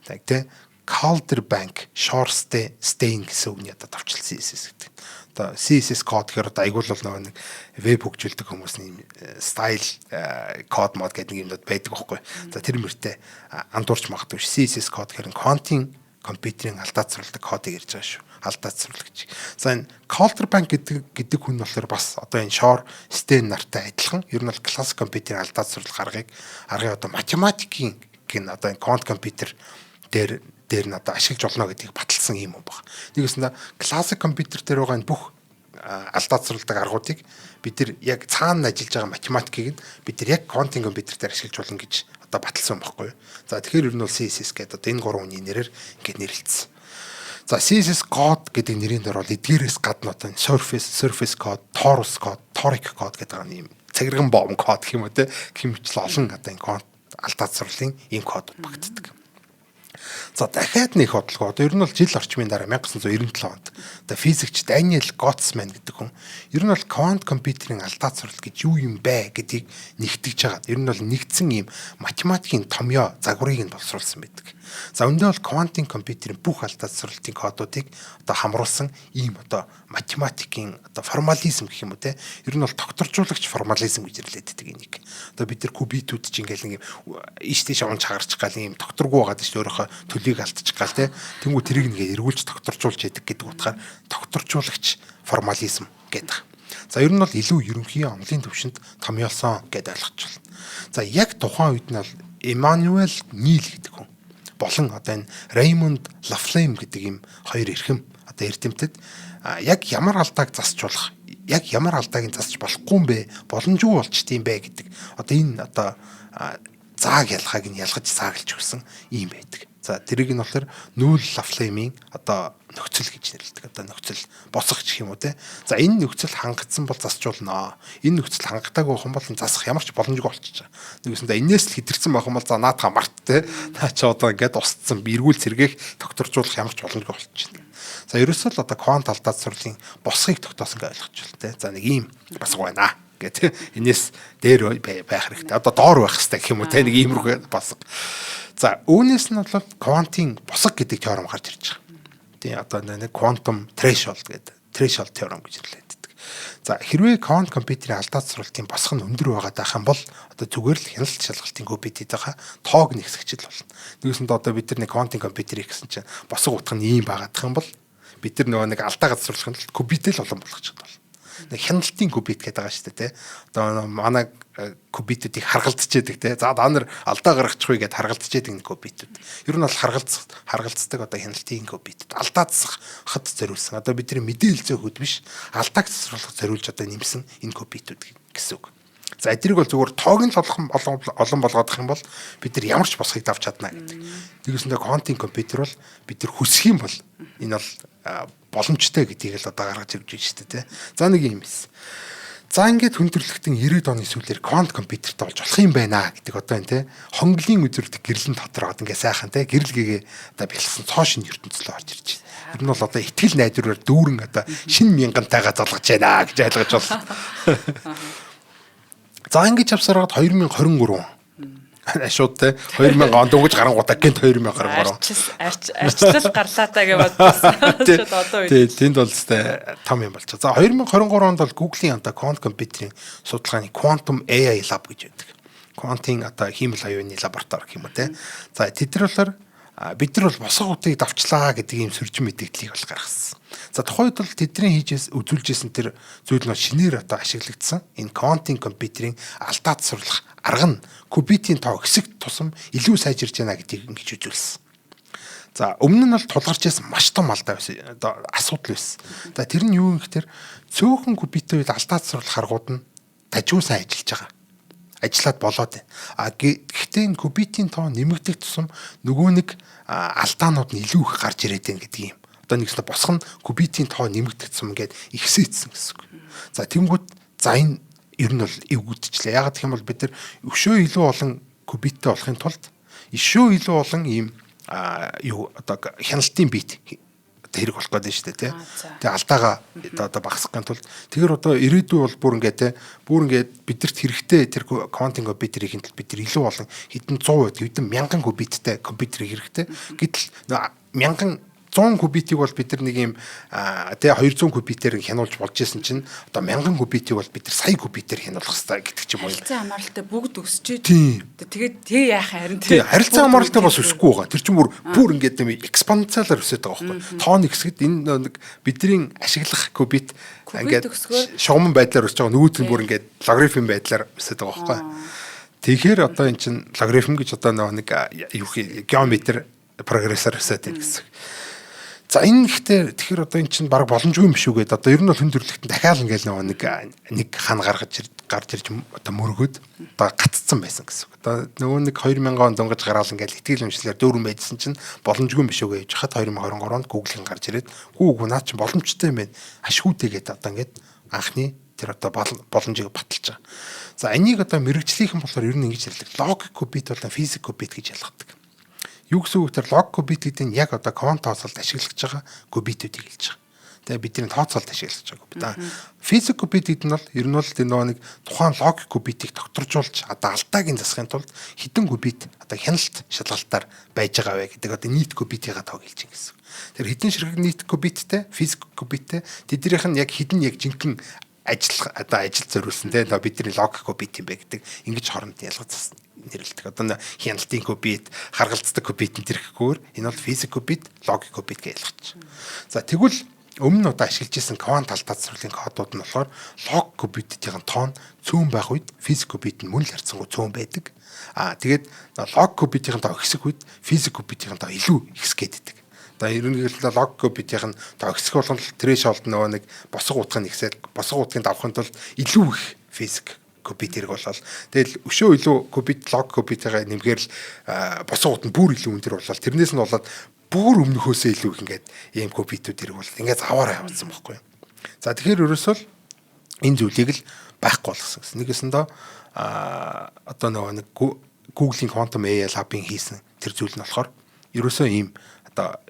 Тэ Calder Bank Short Stain гэсэн үгний одоо товчлол CSS гэдэг. Одоо CSS код гэхээр одоо айгуул бол нэг веб хөгжүүлдэг хүмүүсийн стайл код мод гэдэг юм байдаг байхгүй. За тэр мөртөө андуурч магадгүй CSS код гэхээр quantum компьютерийн алдаацруулдаг кодыг ярьж байгаа шүү. Алдаацруул гэж. За энэ Calder Bank гэдэг хүн болохоор бас одоо энэ Short Stain нартай адилхан. Ер нь бол классик компьютерийн алдаацруулах аргыг одоо математикийн гин одоо энэ quantum компьютер дээр нь одоо ашиглаж болно гэдгийг баталсан юм байна. Нэгэсэндээ классик компьютер дээр байгаа энэ бүх алдаацруулдаг аргуудыг бид нар яг цаана ажиллаж байгаа математикийг бид нар яг quantum компьютер дээр ашиглаж болно гэж одоо баталсан байхгүй юу. За тэгэхээр ер нь бол CSS гэдэг одоо энэ гурван үний нэрээр ингээд нэрлэлсэн. За CSS код гэдэг нэрийн дээр бол эдгээрээс гадна одоо surface code, torus code, toric code гэдэг юм цагирган бом код гэх юм уу те хэмжил олон одоо энэ алдаацруулалтын ийм кодууд багтдаг. За дахиад нэг бодлого одоо ер нь бол жил орчмын дараа 1997 онд одоо физикч Daniel Gottman гэдэг хүн ер нь бол quantum компьютерийн алдаацруулалт гэж юу юм бэ гэдгийг нэгтгэж байгаа. Ер нь бол нэгдсэн ийм математикийн томьёо загварыг нь боловсруулсан байдаг. За өндөө бол quantum компьютерийн бүх алдаацруулалтын кодуудыг одоо хамруулсан ийм одоо математикийн одоо формализм гэх юм уу те ер нь бол докторжуулагч формализм гэж нэрлэдэг энийг. Одоо бид нар кубитүүд чинь ингээл нэг ийш тийш унж хагарч гал ийм докторгүй байгаад шүү өөрөөхөө төлийг алдчих гал те тэнгуү тэрийг нэгэ эргүүлж докторжуулж яадаг гэдэг утгаар докторжуулагч формализм гэдэг. За ер нь бол илүү ерөнхий онлын төвшөнд томьёолсон гэдээ ойлгож байна. За яг тухайн үед нь бол Emmanuel Neal гэдэг хүн болон одоо энэ Raymond Laflamme гэдэг ийм хоёр эрхэм одоо эрдэмтэд яг ямар алдааг засчулах, яг ямар алдааг засч болохгүй юм бэ, боломжгүй болчтой юм бэ гэдэг. Одоо энэ одоо зааг ялгааг нь ялгаж зааглаж өгсөн юм байдаг. За тэрийг нь болохоор Newell Laflamme-ийн одоо нөхцөл гэж нэрлэдэг. Одоо нөхцөл босгох гэх юм уу те. За энэ нөхцөл хангагдсан бол засчулнаа. Энэ нөхцөл хангагдаагүй байх юм бол засах ямар ч боломжгүй болчихж байгаа. Нэгсэндээ энээс л хэтэрсэн байх юм бол за наадхаа март те. Наа чи одоо ингээд устцсан эргүүл сэргээх докторжуулах ямар ч боломжгүй болчихж байна. За ерөөсөө л одоо квант алдаацруулалтын босхийг тогтоосон гэж ойлгож байна те. За нэг ийм босго байна гэх энээс дээр байх хэрэгтэй. Одоо доор байх хэрэгтэй гэх юм уу те. Нэг иймэрхүү босго. За үүнээс нь бол квантын босго гэдэг теорем гарч ирж байгаа. Тийм одоо нэг quantum threshold гэдэг threshold теорем гэж нэрлэдэг. За хэрвээ quantum компьютерийн алдаацруулалтын босго нь өндөр байгаад байх юм бол одоо зүгээр л хяналт шалгалтын компьютерийнхаа тоог нэгсгэж л болно. Нэгсэнд одоо бид нар нэг quantum компьютерийг гэсэн чинь босго утга нь ийм байгаад байх юм бол бид нар нөгөө нэг алдаа газруулах нь компьютер л олон болгож чадвал. Нэг хяналтын компьютер гэдэг байгаа шүү дээ, тэ. Одоо манай компьютерийг харгалзаж яадаг, тэ. За даа нар алдаа гаргачихгүй гэдээ харгалзаж яадаг нэг компьютер. Ер нь бол харгалздаг одоо хяналтын компьютер. Алдаацсах хад зориулсан. Одоо бидний мэдээлэл зөөхөд биш, алдааг засварлах зориулж одоо нэмсэн энэ компьютер гэсэн үг. За эдрийг бол зүгээр тоог нь олон болгоодох юм бол бид нар ямар ч босхийг давж чадна гэдэг. Тэгвэл quantum компьютер бол бид нар хүсэх юм бол энэ бол боломжтой гэдгийг л одоо гаргаж ирж байна шүү дээ. За нэг юм эс. За ингээд хүндрэлтэн 90-ад оны сүүлээр квант компьютертэй болж болох юм байна гэдэг одоо энэ те хонглын үзүрдэг гэрлэн дотороод ингээд сайхан те гэрэлгээгээ одоо бэлгсэн цоо шин ертөнцлөө орж ирж байна. Ер нь бол одоо ихтгэл найдвараар дүүрэн одоо шин мянгантайгаа залгаж байна гэж ойлгож байна. За ингэж авсараад 2023 шууд те 2000 онд өнгөж гарангуудаа гэнт 2023 арчлал гарлаатаа гэж бодсон. Шууд одоо үед. Тэнд бол тест том юм болчих. За 2023 онд бол Google-ийн одоо quantum компьютерийн судалгааны Quantum AI Lab гэж байдаг. Quantum одоо хиймэл оюуны лаборатори гэх юм уу те. За тэд нар болохоор бид нар бол босго утыг давчлаа гэдэг ийм сөржин мэдээллийг бол гаргасан. За тухайд бол тэдний хийж үзүүлжсэн тэр зүйл нь шинээр одоо ашиглагдсан. Энэ quantum компьютерийн алдаацруулах арга нь кубитийн тоо хэсэг тусам илүү сайжирч байна гэдгийг ингэж үзүүлсэн. За өмнө нь бол тулгарч байсан маш том алдаа байсан. Одоо асуудал байсан. За тэр нь юу юм гэхээр цөөхөн кубитийн үед алдаацруулах аргууд нь дажгүй сайн ажиллаж байгаа. Ажиллаад болоод байна. Гэхдээ энэ кубитийн тоо нэмэгдэх тусам нөгөө нэг алдаанууд нь илүү их гарч ирээд байна гэдэг юм. Одоо нэгсээ босго нь кубитийн тоо нэмэгдэх тусам ингээд ихсээдсэн гэсэн үг. За тэнгууд за энэ ер нь бол эвгүүдчлээ. Ягаад гэх юм бол бид нар өшөө илүү олон кубиттэй болохын тулд өшөө илүү олон ийм одоо хяналтын бит одоо хэрэг болох гэдэг нь шүү дээ тий. За. Тэгээ алдаагаа одоо багасгахын тулд тэгэхээр одоо ирээдүй бол бүр ингээд тий бүр ингээд бидэрт хэрэгтэй тэр квантын компьютерийг хинтэл бид нар илүү болон хэдэн 100%, хэдэн мянган кубиттэй компьютерийг хэрэгтэй. Гэтэл 100 кубитийг бол бид нар нэг юм тэгээ 200 кубитээр хянуулж болж исэн чинь одоо 1000 кубитийг бол бид нар сая кубитээр хянуулах хэрэгтэй гэдэг ч юм уу. Харилцан хамааралтай бүгд өсчээ. Тийм. Тэгээд тэг яах харин тий харилцан хамааралтай бас өсөхгүй байгаа. Тэр чинь бүр ингээд юм экспоненциалаар өсөж байгаа байхгүй. Тооны хэсгэд энэ нэг бидний ашиглах кубит ингээд шугамн байдлаар өсөж байгаа. Нөгөөт нь бүр ингээд логарифм байдлаар өсөж байгаа байхгүй. Тэгэхээр одоо эн чинь логарифм гэж одоо нэг юу геометр прогрессор өсөж байгаа гэсэн. За энэ ихтэй тэгэхээр одоо эн чинь баг боломжгүй юм биш үү гэдэг. Одоо ер нь бол хүн төрлөختөнд дахиад ингээл нэг хан гарч ирж одоо мөргөд одоо гаццсан байсан гэсэн. Одоо нөгөө нэг 2000 он донгож гараал ингээл итгэл үнэмшлэр дөрвөн байжсэн чинь боломжгүй юм биш үү гэж хахад 2023 онд Google-ийн гарч ирээд гүү наад чинь боломжтой юм байна. Ашгүйтэй гэдэг одоо ингээд анхны тэр одоо боломжийг баталж байгаа. За энийг одоо мэрэгжлийнхэн болохоор ер нь ингэж хэлдэг. Логик кубит болон физик кубит гэж ялгадаг. Юу гэсэн үг тэр лог кубит гэдэг нь яг одоо квант тооцоолд ашиглаж байгаа кубитүүдийг хэлж байгаа. Тэгээ бидний тооцоолд ашиглаж байгаа кубит. Физик кубит гэдэг нь бол ер нь бол тэр нэг тухайн логик кубитийг докторжуулж одоо алдаагийн засахын тулд хэдэн кубит одоо хяналт шалгалтаар байж байгаа вэ гэдэг одоо нийт кубитийн тоог хэлж байгаа гэсэн. Тэр хэдэн ширхэг нийт кубиттэй, физик кубиттэй тэднийх нь яг хэдэн яг жинхэнэ ажил зориулсан те бидний логик кубит юм бэ гэдэг ингэж хооронд ялгацсан нэрлэлдэг. Одоо хяналтын кубит, харгалздаг кубит тэрхгүйгээр энэ бол физик кубит, логик кубит гэж ялгаж. За тэгвэл өмнө нь одоо ашиглаж исэн квант алдацруулалтын кодууд нь болохоор логик кубитийн тоон цөөн байх үед физик кубит нь мөн л харьцангуй цөөн байдаг. Тэгээд логик кубитийн тоо ихсэх үед физик кубитийн тоо илүү ихсгээд байдаг. Одоо ерөнхийдөө логик кубитийн тоо ихсэх болгон трэшолд нөгөө нэг босго утгыг ихсээд босго утгыг давахын тулд илүү их физик кубит хэрэг болол тэгэл өшөө илүү кубит лог кубитээ нэмгээр л босго утга нь бүр илүү өндөр болол тэрнээс нь болоод бүр өмнөхөөсөө илүү их ингээд ийм кубитүүд хэрэг бол ингээд заваараа явуулсан байхгүй. За тэгэхээр ерөөсөө энэ зүйлийг л байхгүй болгосон гэсэн. Нэгэсэндээ одоо нэг Google-ийн Quantum AI Lab-ын хийсэн тэр зүйл нь болохоор ерөөсөө ийм одоо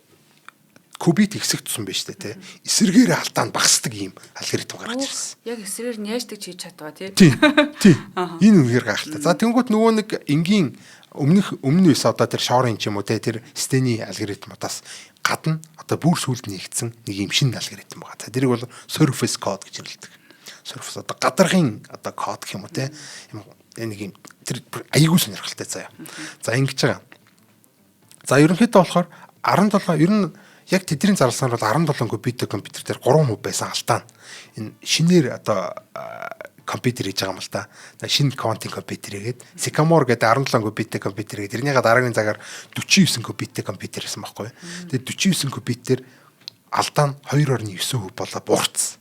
кубит ихсэх тусам байж тээ. Эсэргээр алдаанд багасдаг ийм алгоритм гаргаж ирсэн. Яг эсрээр нь яаждаг хийж чадгаа тий. Тийм. Энэ үнээр гайхалтай. За тэнгуут нөгөө нэг энгийн өмнө ус одоо тэр шорын ч юм уу тэр стений алгоритмудаас гадна одоо бүр сүлд нэгдсэн нэг юм шинэ алгоритм байгаа. За тэрийг бол surface code гэж нэрлэдэг. Surface одоо гадаргын одоо код гэх юм уу те. Нэг юм тэр аягүй сонирхолтой заяа. За ингэж байгаа. За ерөнхийдөө болохоор 17 ер нь яг тэдний зарласнаар бол 17 кубиттэй компьютер дээр 3% байсан алдаа. Энэ шинээр одоо компьютер хийж байгаа юм л да. Шинэ квантын компьютер гээд Sycamore гэдэг 17 кубиттэй компьютер гээд тэрнийгээ дараагийн цагаар 49 кубиттэй компьютер гэсэн байхгүй. Тэгээд 49 кубитээр алдаа нь 2.9% болоо буурсан.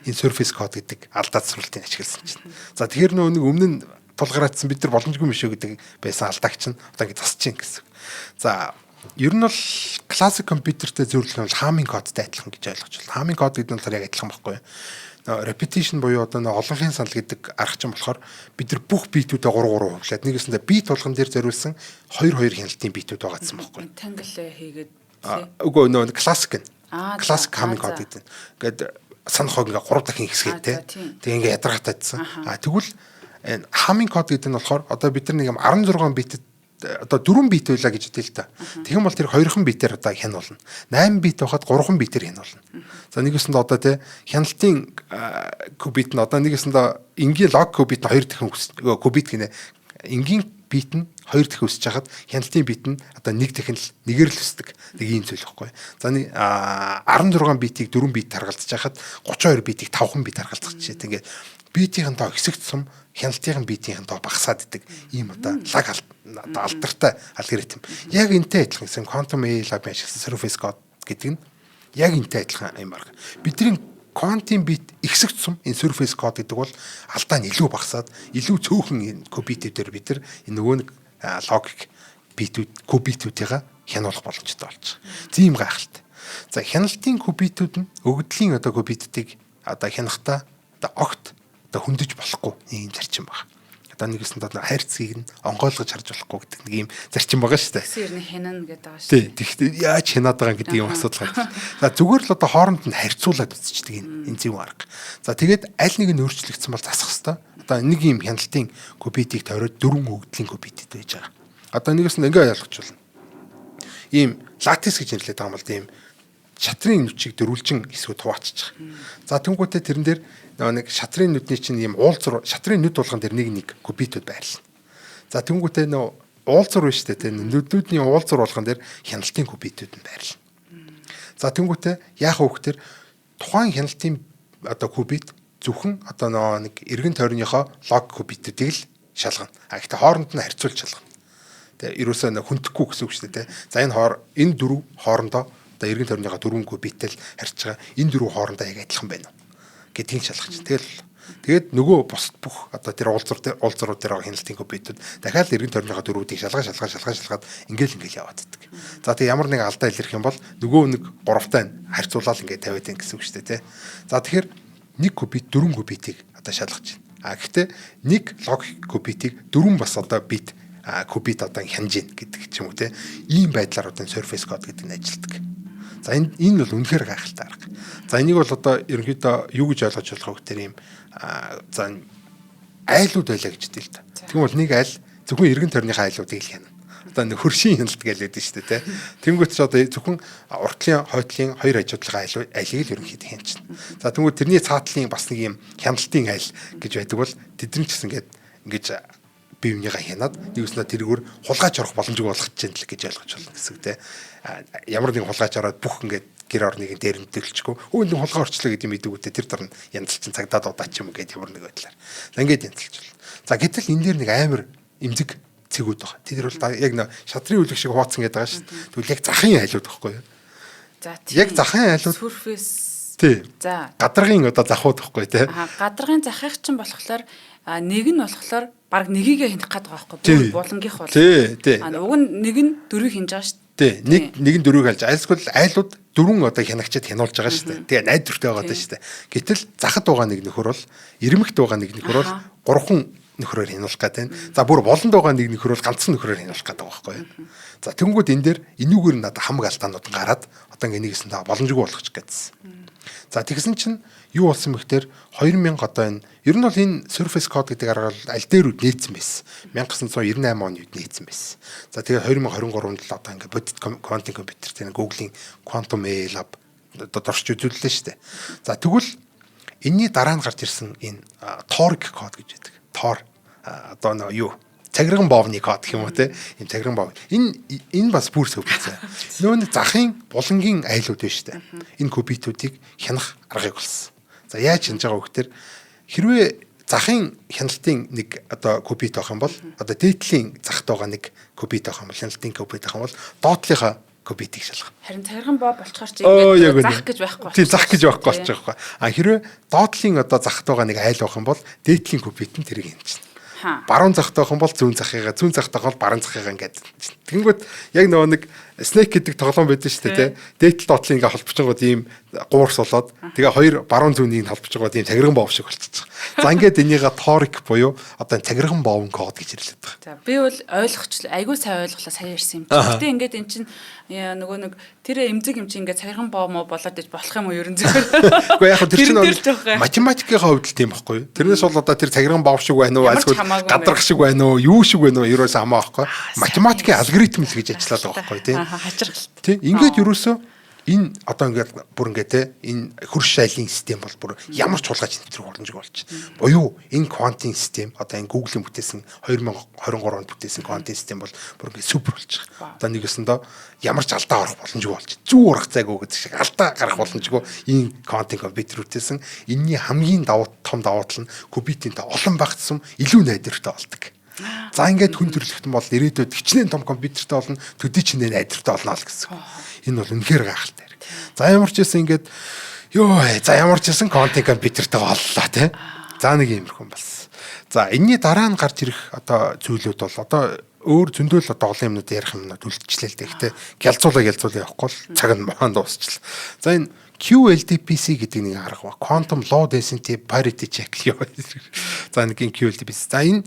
Энэ surface code гэдэг алдаа засварлалтыг ашигласан чинь. За тэгэхээр нэг өмнө нь тулгараадсан бид нар боломжгүй юм шүү гэдэг байсан алдаагч нь одоо ингэ засч чинь гэсэн. За ер нь бол классик компьютертэй зөвлөх нь хаамын кодтай адилхан гэж ойлгож байна. Хаамын код гэдэг нь яг адилхан байхгүй юу? Repetition буюу одоо олонхын санал гэдэг аргач юм болохоор бид нар бүх битүүдэд 3 хувлаад нэгэсэндээ бит болгон дээр зориулсан 2 хяналтын битүүд байгаа гэсэн байхгүй юу? Тангл хийгээд үгүй нөө классик нь. Классик хаамын код гэдэг. Ингээд санах хог ингээ 3 дахин ихсгээд те. Тэгээ ингээ ядаргаатайдсан. Тэгвэл хаамын код гэдэг нь болохоор одоо бид нар нэг юм 16 битэд одоо 4 бит байлаа гэж хэлээ л та. Тэгэх бол тэр 2хан битээр одоо хянуулна. 8 бит байхад 3хан битээр хянуулна. За нэгэсэнд одоо те хяналтын кубит нь одоо нэгэсэнд энгийн лог кубит нь 2 дахин кубит гинэ. Энгийн бит нь 2 дахин өсөж хахад хяналтын бит нь одоо 1 дахин л нэгээр л өсдөг. Нэг ийм зүйл байхгүй. За 16 битийг 4 бит харгалзаж хахад 32 битийг 5хан бит харгалзах чинь тэгээд битийн тоо хэсэг тусам хяналтын битийн тоо багасаад идэг ийм одоо лаг алдартай алгоритм. Яг энтэй адилхан гэсэн Quantum AI Lab-ын ашигласан surface code гэдэг нь яг энтэй адилхан юм байна. Бидний квантын бит ихсэх тусам энэ surface code гэдэг бол алдаа нь илүү багасаад илүү цөөхөн кубитүүдээр бид нар энэ нөгөө нэг логик битүүд кубитүүдийг хянуулах боломжтой болж байгаа. Тийм гайхалтай. За хяналтын кубитүүд нь өгөгдлийн одоо кубитүүдийг одоо хянахтаа одоо огт одоо хөндөж болохгүй ийм зарчим байна. одоо нэгэсэнд одоо хайрцгийг нь онгойлгож харж болохгүй гэдэг нэг юм зарчим байгаа шүү дээ. Гэсэн ерний хянана гэдэг байгаа шүү. Тий. Тэгэхдээ яаж хянаад байгаа гэдэг юм асуудал гарч. За зүгээр л одоо хооронд нь харьцуулаад үзчихдэг энэ зөв арга. За тэгээд аль нэг нь өөрчлөгдсөн бол засах хэвээр. Одоо нэг юм хяналтын кубитийг тойроод 4 хөгдлийн кубитэд байж байгаа. Одоо нэгэсэнд ингээ ойлгочулна. Ийм латис гэж нэрлэдэг байгаа юм бол тийм шатрын нүчийг дөрвөлжин хэсгүүд хуваачиж байгаа. За тэнгуүтээ тэрэн дээр нэг шатрын нүдний чинь ийм уулзуур шатрын нүд болгон дээр нэг кубитүүд байрлана. За тэнгуүтээ уулзуур биш үү те нүдүүдний уулзуур болгон дээр хяналтын кубитүүд нь байрлана. За тэнгуүтээ яах вэ гэхээр тухайн хяналтын одоо кубит зөвхөн одоо нэг эргэн тойрныхоо лог кубитүүдийг л шалгана. Гэхдээ хооронд нь харьцуулж шалгана. Тэгээ ерөөсөө хүндэхгүй гэсэн үг шүү дээ те. За энэ дөрөв хоорондоо одоо эргэн тойрныхоо 4 кубитэл харьж байгаа. Энэ дөрөв хоорондоо яг адилхан байна уу гэдгийг шалгаж. Тэгээд нөгөө бусд бүх одоо тэр уулзрууд дээр байгаа хяналтын кубитүүд дахиад эргэн тойрныхоо дөрвүүдийг шалгаад ингээл яваад байдаг. За тэг ямар нэг алдаа илэрх юм бол нөгөө нэг гуравтай харьцуулаад ингээд тавиад байна гэсэн үг шүү дээ те. За тэгэхээр нэг кубит 4 кубитийг одоо шалгаж байна. Гэхдээ нэг лог кубитийг 4 бас одоо бит кубит одоо хянаж гин гэдэг ч юм уу те. Ийм байдлаар одоо surface code гэдэг нь ажилладаг. За энэ бол үнэхээр гайхалтай арга. За энийг бол одоо ерөнхийдөө юу гэж ойлгож болох вэ гэхээр ийм за айлууд байлаа гэж хэлдэг л та. Тэгвэл бол нэг айл зөвхөн эргэн тойрныхаа айлуудыг л хянана. Одоо нэг хөршийн хяналт гэж хэлдэг шүү дээ, тэ. Тэнгүүт ч одоо зөвхөн уртлын, хойтлын хоёр хажуудлага айлыг л ерөнхийдөө хянчихна. За тэнгүүт тэрний цаатлын бас нэг юм хяналтын айл гэж байдаг бол тэдний ч гэсэн ингэж бие бинийгаа хянаад нэгснээ тэргээр хулгайч орох боломжгүй болгох гэж гэж ойлгож байна гэсэн үг, тэ. Ямар нэг хулгайч ороод бүх ингээд гэр орныг дээр мэдээлчихгүй. Өө энэ хулгай орчлоо гэдэг мэддэг үтэй тэр дор нь янзлчин цагдаад удаач юм гээд ямар нэг байдлаар. За ингээд янзлж байна. За гэтэл энэ дээр нэг амар эмзэг цэгүүд байгаа. Тэр бол яг нэг шатрын үлэг шиг хуваацсан гэдэг байгаа шүү дээ. Тэгвэл яг захын айлууд байхгүй юу? За тийм. Яг захын айлууд surface. Тий. За. Гадаргын одоо захууд байхгүй тий. Гадаргын захих чинь болохоор нэг нь болохоор баг нёгийгээ хянах гээд байгаа байхгүй юу? Булангийнх бол. Тий. Уг нь нэг нь дөрвийг хянаж байгаа шүү дээ. Тий. Нэг нь дөрвийг алж айлсгүй айлууд дөрвөн одоо хянагчид хянуулж байгаа шүү дээ. Тэгээ найдвартай байгаа даа шүү дээ. Гэтэл захад байгаа нэг нөхөр бол эрмэгт байгаа нэг нөхөр бол гурван нөхрөөр хянуулах гэдэг байна. За бүр болонд байгаа нэг нөхөр бол ганцхан нөхрөөр хянуулах гэдэг байгаа байхгүй юу? За тэнгууд энэ дээр энүүгээр нь надад хамаг алдаанууд гараад одоо ингэ нэгсэн та боломжгүй болгочих гэсэн. За тэгсэн чинь юу болсон бэ гэхээр 2000 одоо энэ ер нь бол энэ surface code гэдэг арга бол аль дээрүүд нээсэн байсан. 1998 онд нээсэн байсан. За тэгээ 2023 онд л одоо ингэ бодит quantum computer тийм Google-ийн Quantum AI Lab одоо дорч үзүүллээ шүү дээ. За тэгвэл энэний дараа нь гарч ирсэн энэ Toric code гэж байдаг. Tor одоо нөө юу цагирган боовны код гэх юм уу те ийм цагирган боов. Энэ бас бүр сөвлөсөн. Нөө захын булангийн айлууд байна шүү дээ. Энэ кубитүүдийг хянах аргыг болсон. За яаж хянаж байгаа вэ гэхээр хэрвээ захын хяналтын нэг одоо кубит авах юм бол одоо дээдлийн захт байгаа нэг кубит авах юм бол хяналтын кубит авах юм бол доотлынхаа кубитийг шалгах. Харин цагирган боов болчихоор чи ингэж зах гэж байхгүй. Тийм зах гэж байхгүй болчих واخхой. Хэрвээ доотлын одоо захт байгаа нэг айл авах юм бол дээдлийн кубит нь тэрийг хянчихна. Баруун захт авах юм бол зүүн захыгаа, зүүн захт авах бол баруун захыгаа ингээд. Тэгэнгүүт яг нөгөө нэг snake гэдэг тоглоом байдаг шүү дээ, тэ. Дээдл доотлын ингээ холбочгоод ийм гуурс болоод тэгээ хоёр баруун зүүнийг холбочгоод ийм цагирган боов шиг болчихсон. За ингээд энийгээ торик буюу одоо цагирган боовн код гэж нэрлэдэг байна. За би бол ойлгочлаа, айгүй сайн ойлголоо сая ярьсан юм. Гэтэ ингээд эн чинь нөгөө нэг тэр эмзэг юм чи ингээд цагирган боов мо болоод иж болох юм уу ерэн зүгээр. Гэхдээ яг тэр чинь математикийн хувьд л тийм байхгүй юу? Тэрнээс бол одоо тэр цагирган боов шиг байна уу, альсгүй гадарх шиг байна уу, юу шиг байна уу ерөөсөө хамаа байхгүй. Математикийн алгоритм л гэж ажиллаад байгаа байхгүй тийм. Хачиргалт. Тийм ингээд ерөөсөө энэ одоо ингээд бүр ингээд те энэ хөрш шайлын систем бол бүр ямар ч хулгайч нэвтрэх боломжгүй болж байна. Буюу энэ квантын систем одоо энэ Google-ийн бүтээсэн 2023 онд бүтээсэн квантын систем бол бүр ингээд супер болж байгаа. Одоо нэгэсэндээ ямар ч алдаа орох боломжгүй болж зүү урах цайг гэдэг шиг алдаа гарах боломжгүй энэ квантын компьютер бүтээсэн. Энийний хамгийн том давуу тал нь кубитийн олон багц сум илүү найдвартай болдог. За ингээд хүн төрөлхтөн бол ирээдүйд хичнээн том компьютертэй болно, төдий чинээ найдвартай болно л гэсэн. Энэ бол үнэхээр гайхалтай. За ямар ч гэсэн ингээд ямар ч гэсэн квантын компьютертэй боллоо тий. За нэг иймэрхүү болсон. За энэний дараа нь гарч ирэх одоо зүйлүүд бол одоо өөр зөндөл одоо олон юмнууд ярих юмнууд үлдчихлээ л дээ. Гэхдээ гялцуулаа явахгүй л цаг нь махан дуусчихлаа. За энэ QLDPC гэдэг нэг арга ба. Quantum Low Density Parity Check. За нэг QLDPC. За энэ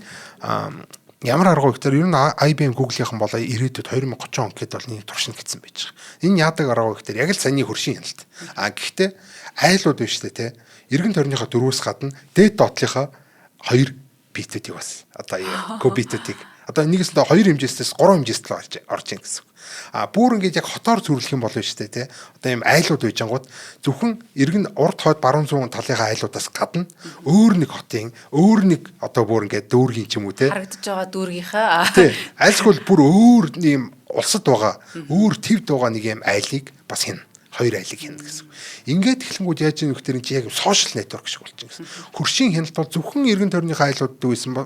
ямар арга вэ гэхээр ер нь IBM Google-ийнхэн болоо ирээдүйд 2030 он гэхэд бол нэг туршина гэсэн байж байгаа. Энэ яадаг арга вэ гэхээр яг л саний хөршин хяналт. Гэхдээ айлууд биш үү те. Эргэн тойрныхоо дөрвөөс гадна дээд доотлынхоо 2 битүүдийг бас одоо кубитүүдийг одоо нэгэсэндээ 2 хэмжээсээс 3 хэмжээст л орж ийн гэсэн. Бүр ингээд яг хотоор зүрлэх юм болно шүү дээ тий. Одоо ийм айлууд үйжингууд зөвхөн эргэн урд хойд баруун зүүн талынхаа айлуудаас гадна өөр нэг хотын өөр нэг одоо бүр ингээд дүүргийн ч юм уу тий. Харагдаж байгаа дүүргийнхаа тий. Айлсгүй бүр өөр ийм улсад байгаа өөр твд байгаа нэг ийм айлыг бас хийнэ. 2 айлыг хийнэ гэсэн. Ингээд эхлэнгүүд яаж ийм нөхдөр энэ яг сошиал нэтворк шиг болж байгаа гэсэн. Хөршийн хяналт бол зөвхөн эргэн тойрныхаа айлуудад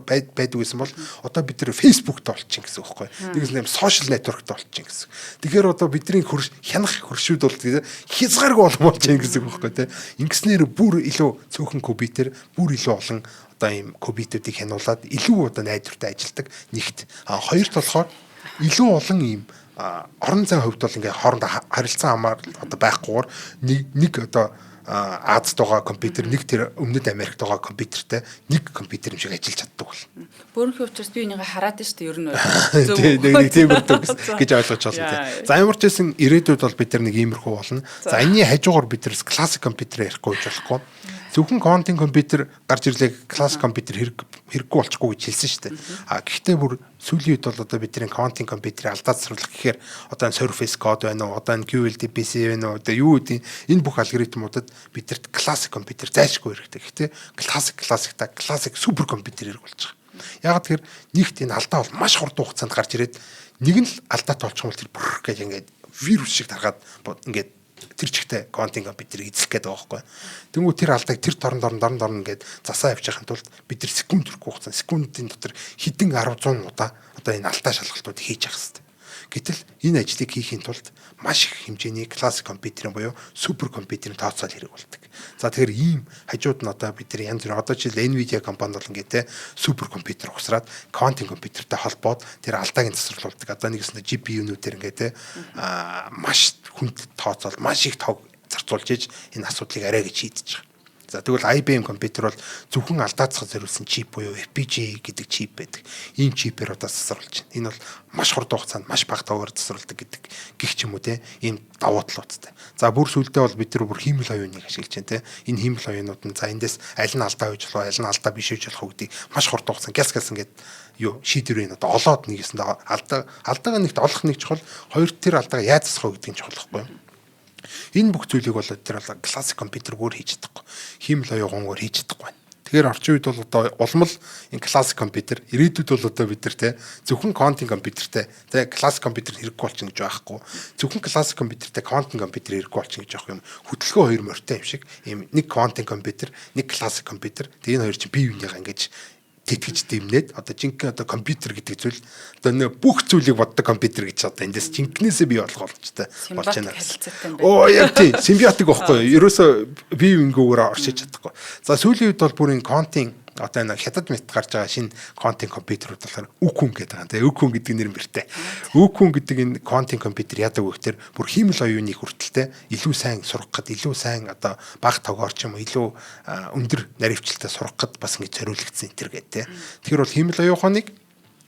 байдаг байсан бол одоо бид нэр фейсбુકт болчих гэсэн үг байхгүй. Нэгс нэм сошиал нэтворкт болчих гэсэн. Тэгэхээр одоо бидний хянах хөршүүд бол хязгааргүй болж байна гэсэн үг байхгүй те. Ингэснээр бүр илүү цөөхөн компьютер бүр илүү олон одоо ийм компьютерийг хянуулад илүү одоо найдвартай ажилладаг нэгт. Хоёрт болохоор илүү олон ийм орон зайн хувьд бол ингээ хоорондоо харилцан хамаар одоо байхгүйгээр нэг одоо Азад байгаа компьютер нэг тэр өмнөд Америкт байгаа компьютертэй нэг компьютер юм шиг ажиллаж чаддаг бол. Бөөрнхөө учраас би энийг хараад шүү дээ ер нь зөв. Нэг тиймэрхүү гэж ойлгож байна тийм. За ямар ч байсан ирээдүйд бол бид нар нэг иймэрхүү болно. За энэний хажуугаар бид нар классик компьютер ярихгүй гэж болохгүй. Зөвхөн квантын компьютер гарч ирлээ классик компьютер хэрэггүй болчихгүй гэж хэлсэн шүү дээ. Гэхдээ бүр сүүлийн үед бол одоо бидний квантын компьютерийг алдаад засруулах гэхээр одоо Surface Code байна уу, одоо QLDPC байна уу, одоо юу гэдэг энэ бүх алгоритмуудад бидэрт классик компьютер зайлшгүй хэрэгтэй. Гэхдээ классик супер компьютер хэрэг болж байгаа. Яг тэгэхээр нэгт энэ алдаа бол маш хурдан хугацаанд гарч ирээд нэг нь л алдаатай болчих юм бол тэр бүр гэж ингээд вирус шиг таргаад ингээд тэр чигтээ квантын компьютерийг эзлэх гэдэг байгаа байхгүй. Тэнгүү тэр алдааг тэр дорн ингээд засаа явуулахын тулд бид нар секунд хүрэхгүй хугацаа секундын дотор хэдэн 10 100 удаа одоо энэ алдаа шалгалтууд хийж явах хэрэгтэй. Гэтэл энэ ажлыг хийхин тулд маш их хэмжээний классик компьютерийн буюу супер компьютерийн тооцоол хэрэг болдог. За тэгэхээр ийм хажууд нь одоо бид нар янз бүрийн одоо жишээл Nvidia компани бол ингээд супер компьютер ухсраад квантын компьютертэй холбоод тэр алдааг нь засварлуулдаг. Одоо нэгснэ GPU-нүүдээр ингээд маш хүнд тооцоол маш их тог зарцуулж иж энэ асуудлыг арай гэж шийдэж байгаа. За тэгвэл IBM компьютер бол зөвхөн алдаацах зориулсан чип буюу FPGA гэдэг чип байдаг. Энэ чипээр одоо засварлаж байна. Энэ бол маш хурдан хугацаанд маш бага таваар засварладаг гэдэг гих ч юм уу те. Ийм давуу талуудтай. За бүр сүлдээ бол бид нар бүр хиймэл оюуныг ашиглаж байна те. Энэ хиймэл оюунууд нь за эндээс аль нь алдаа байж болох, аль нь алдаа биш байж болох гэдгийг маш хурдан хугацаанд гяс ингээд юу шийдвэрийн одоо олоод нэгэсэндээ алдаагаа нэгт олох нэг чухал, хоёр тэр алдаагаа яаж засах вэ гэдэг нь чухал байхгүй юу? Энэ бүх зүйлийг бол тэр бол классик компьютергөөр хийж чадахгүй. Хиймэл оюугаар хийж чадахгүй. Тэгэхээр орчин үед бол одоо улмал энэ классик компьютер ирээдүйд бол одоо бид нар те зөвхөн квантын компьютертэй те классик компьютер хэрэггүй болчихно гэж байхгүй. Зөвхөн классик компьютертэй квантын компьютер хэрэггүй болчихно гэж байгаа юм. Хөдөлгөөн хоёр морьтой юм шиг ийм нэг квантын компьютер, нэг классик компьютер. Тэгээ энэ хоёр чинь бие биенийгаа ингэж тэтгэж дэмнээд одоо жинхэнэ одоо компьютер гэдэг зүйл одоо нэг бүх зүйлийг боддог компьютер гэж одоо эндээс жинхнээсээ бий болох боломжтой болж байна. Оо яг тийм симбиотик байхгүй юу? Ерөөсөө бие биенгүүгээр оршиж чадахгүй. За сүүлийн үед бол бүр энэ квантын одоо энэ хятад мэт гарч байгаа шинэ квантын компьютерүүд болохоор үкүн гэдэг юм тийм үкүн гэдэг нэр мэртэй. Үкүн гэдэг энэ квантын компьютер яадаг вэ гэхээр бүр хиймэл оюуны хүртэлтэй илүү сайн сурах гэд илүү сайн одоо бага тогоор ч юм уу илүү өндөр наривчлалтай сурах гэд бас ингэ зориулагдсан энэ төр гэдэг тийм. Тэгэхээр бол хиймэл оюуханыг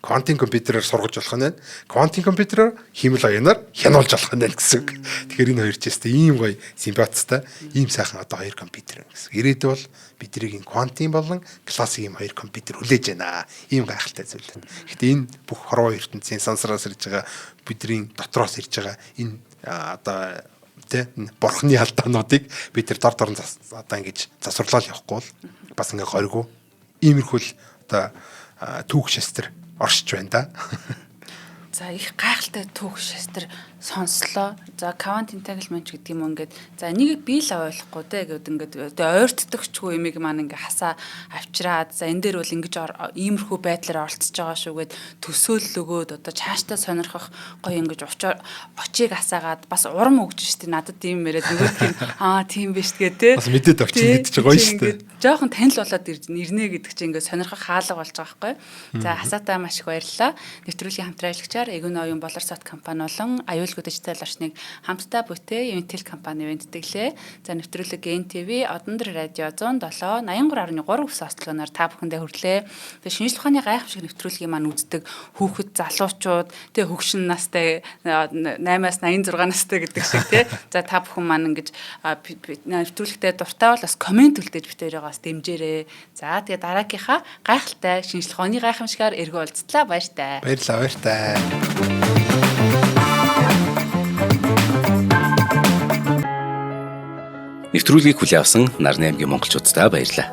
квантын компьютерээр сургаж болох нь байна. Квантын компьютероор хиймэл оюунаар хянуулж болох нь байна гэсэн үг. Тэгэхээр энэ хоёр ч тест ийм гоё симбиоттой, ийм сайхан одоо хоёр компьютер байна гэсэн. Ирээдүйд бол бидний энэ квантын болон классик ийм хоёр компьютер хүлээж байна. Ийм гайхалтай зүйл байна. Гэтэ энэ бүх хорвоо ертөнцийн сансараас ирж байгаа бидний дотроос ирж байгаа энэ одоо тэ бурхны алдаануудыг бид тэр дор одоо ингэж засварлал явахгүй бол бас ингээ горьгүй. Иймэрхүү л одоо түүх шастер оршиж байна да. За их гайхалтай түүх шастер сонслоо. За квант entanglement гэдэг юм ингээд за энийг би л ойлгохгүй те гэдэг ингээд ойртдогчгүй юмыг маань ингээ хасаа авчираад за энэ дээр бол ингэж иймэрхүү байдлаар оролцож байгаа шүү гэд төсөөлөл өгөөд одоо цаашдаа сонирхох гоё ингэж очийг асаагаад бас урам өгж штэ надад тийм яриад нөгөө тийм биш тэгээ те бас мэдээд орчин гэдэг чинь гоё штэ жоохон танил болоод ирнэ гэдэг чинь ингээ сонирхох хаалга болж байгаа байхгүй. За хасаатаа маш их баярлалаа. Нэвтрүүлгийн хамтран ажиллагчаар ашиглагчаар Эгүүний оюун болор сот компани болон аюулгүй дижитал орчныг хамтдаа бүтээн Intel компани бэлтгэлээ. За нэвтрүүлэг НТV Одондөр радио 107 83.3 хүс онцлогоор та бүхэндээ хүрлээ. Тэгээ шинжлэх ухааны гайхамшиг нэвтрүүлгийн маань үздэг хүүхэд залуучууд тэгээ хөгшин настай 8-аас 86 настай гэдэг шиг тий. За та бүхэн маань ингэж нэвтрүүлэгтээ дуртай бол бас комент үлдээж битээрээ бас дэмжээрэй. За тэгээ дараагийнхаа гайхалтай шинжлэх ухааны гайхамшигаар эргөө уулзтлаа баяртай. Баярлалаа. Нэвтрүүлгийг хүлээн авсан Нарны аймгийн монголчуудтай баярлалаа.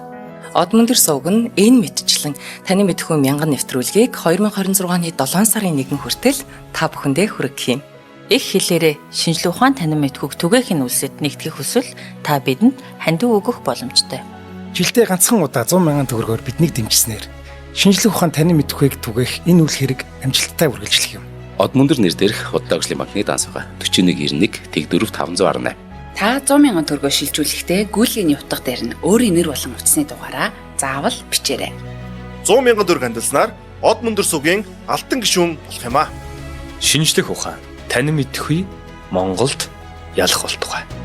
Одмондөр сувг нь энэ мэдчлэн таны мэдхүйн мянган нэвтрүүлгийг 2026 оны 7 сарын 1 хүртэл та бүхэндээ хүргэх юм. Их хэлээрээ шинжлэх ухаан танин мэдхүйг түгээхийн үлсэд нэгтгэх хүсвэл та бидэнд хандив өгөх боломжтой. Жилдээ ганцхан удаа 100,000 төгрөгөөр биднийг дэмжснээр шинжлэх ухаан танин мэдхүйг түгээх энэ үйл хэрэг амжилттай үргэлжлэх юм. Одмондөр нэр дээрх Удааглын банкны дансгаа 4191 Тэг 4518. Та 100,000 төгрөгөөр шилжүүлэхдээ гүйлгийн утга дээр нь өөрийн нэр болон утасны дугаараа заавал бичээрэй. 100,000 төгрөг хандалснаар Одмондөр сувгийн алтан гишүүн болох юм а. Шинжлэх ухаан танин мэдхгүй Монголд ялах болтугай.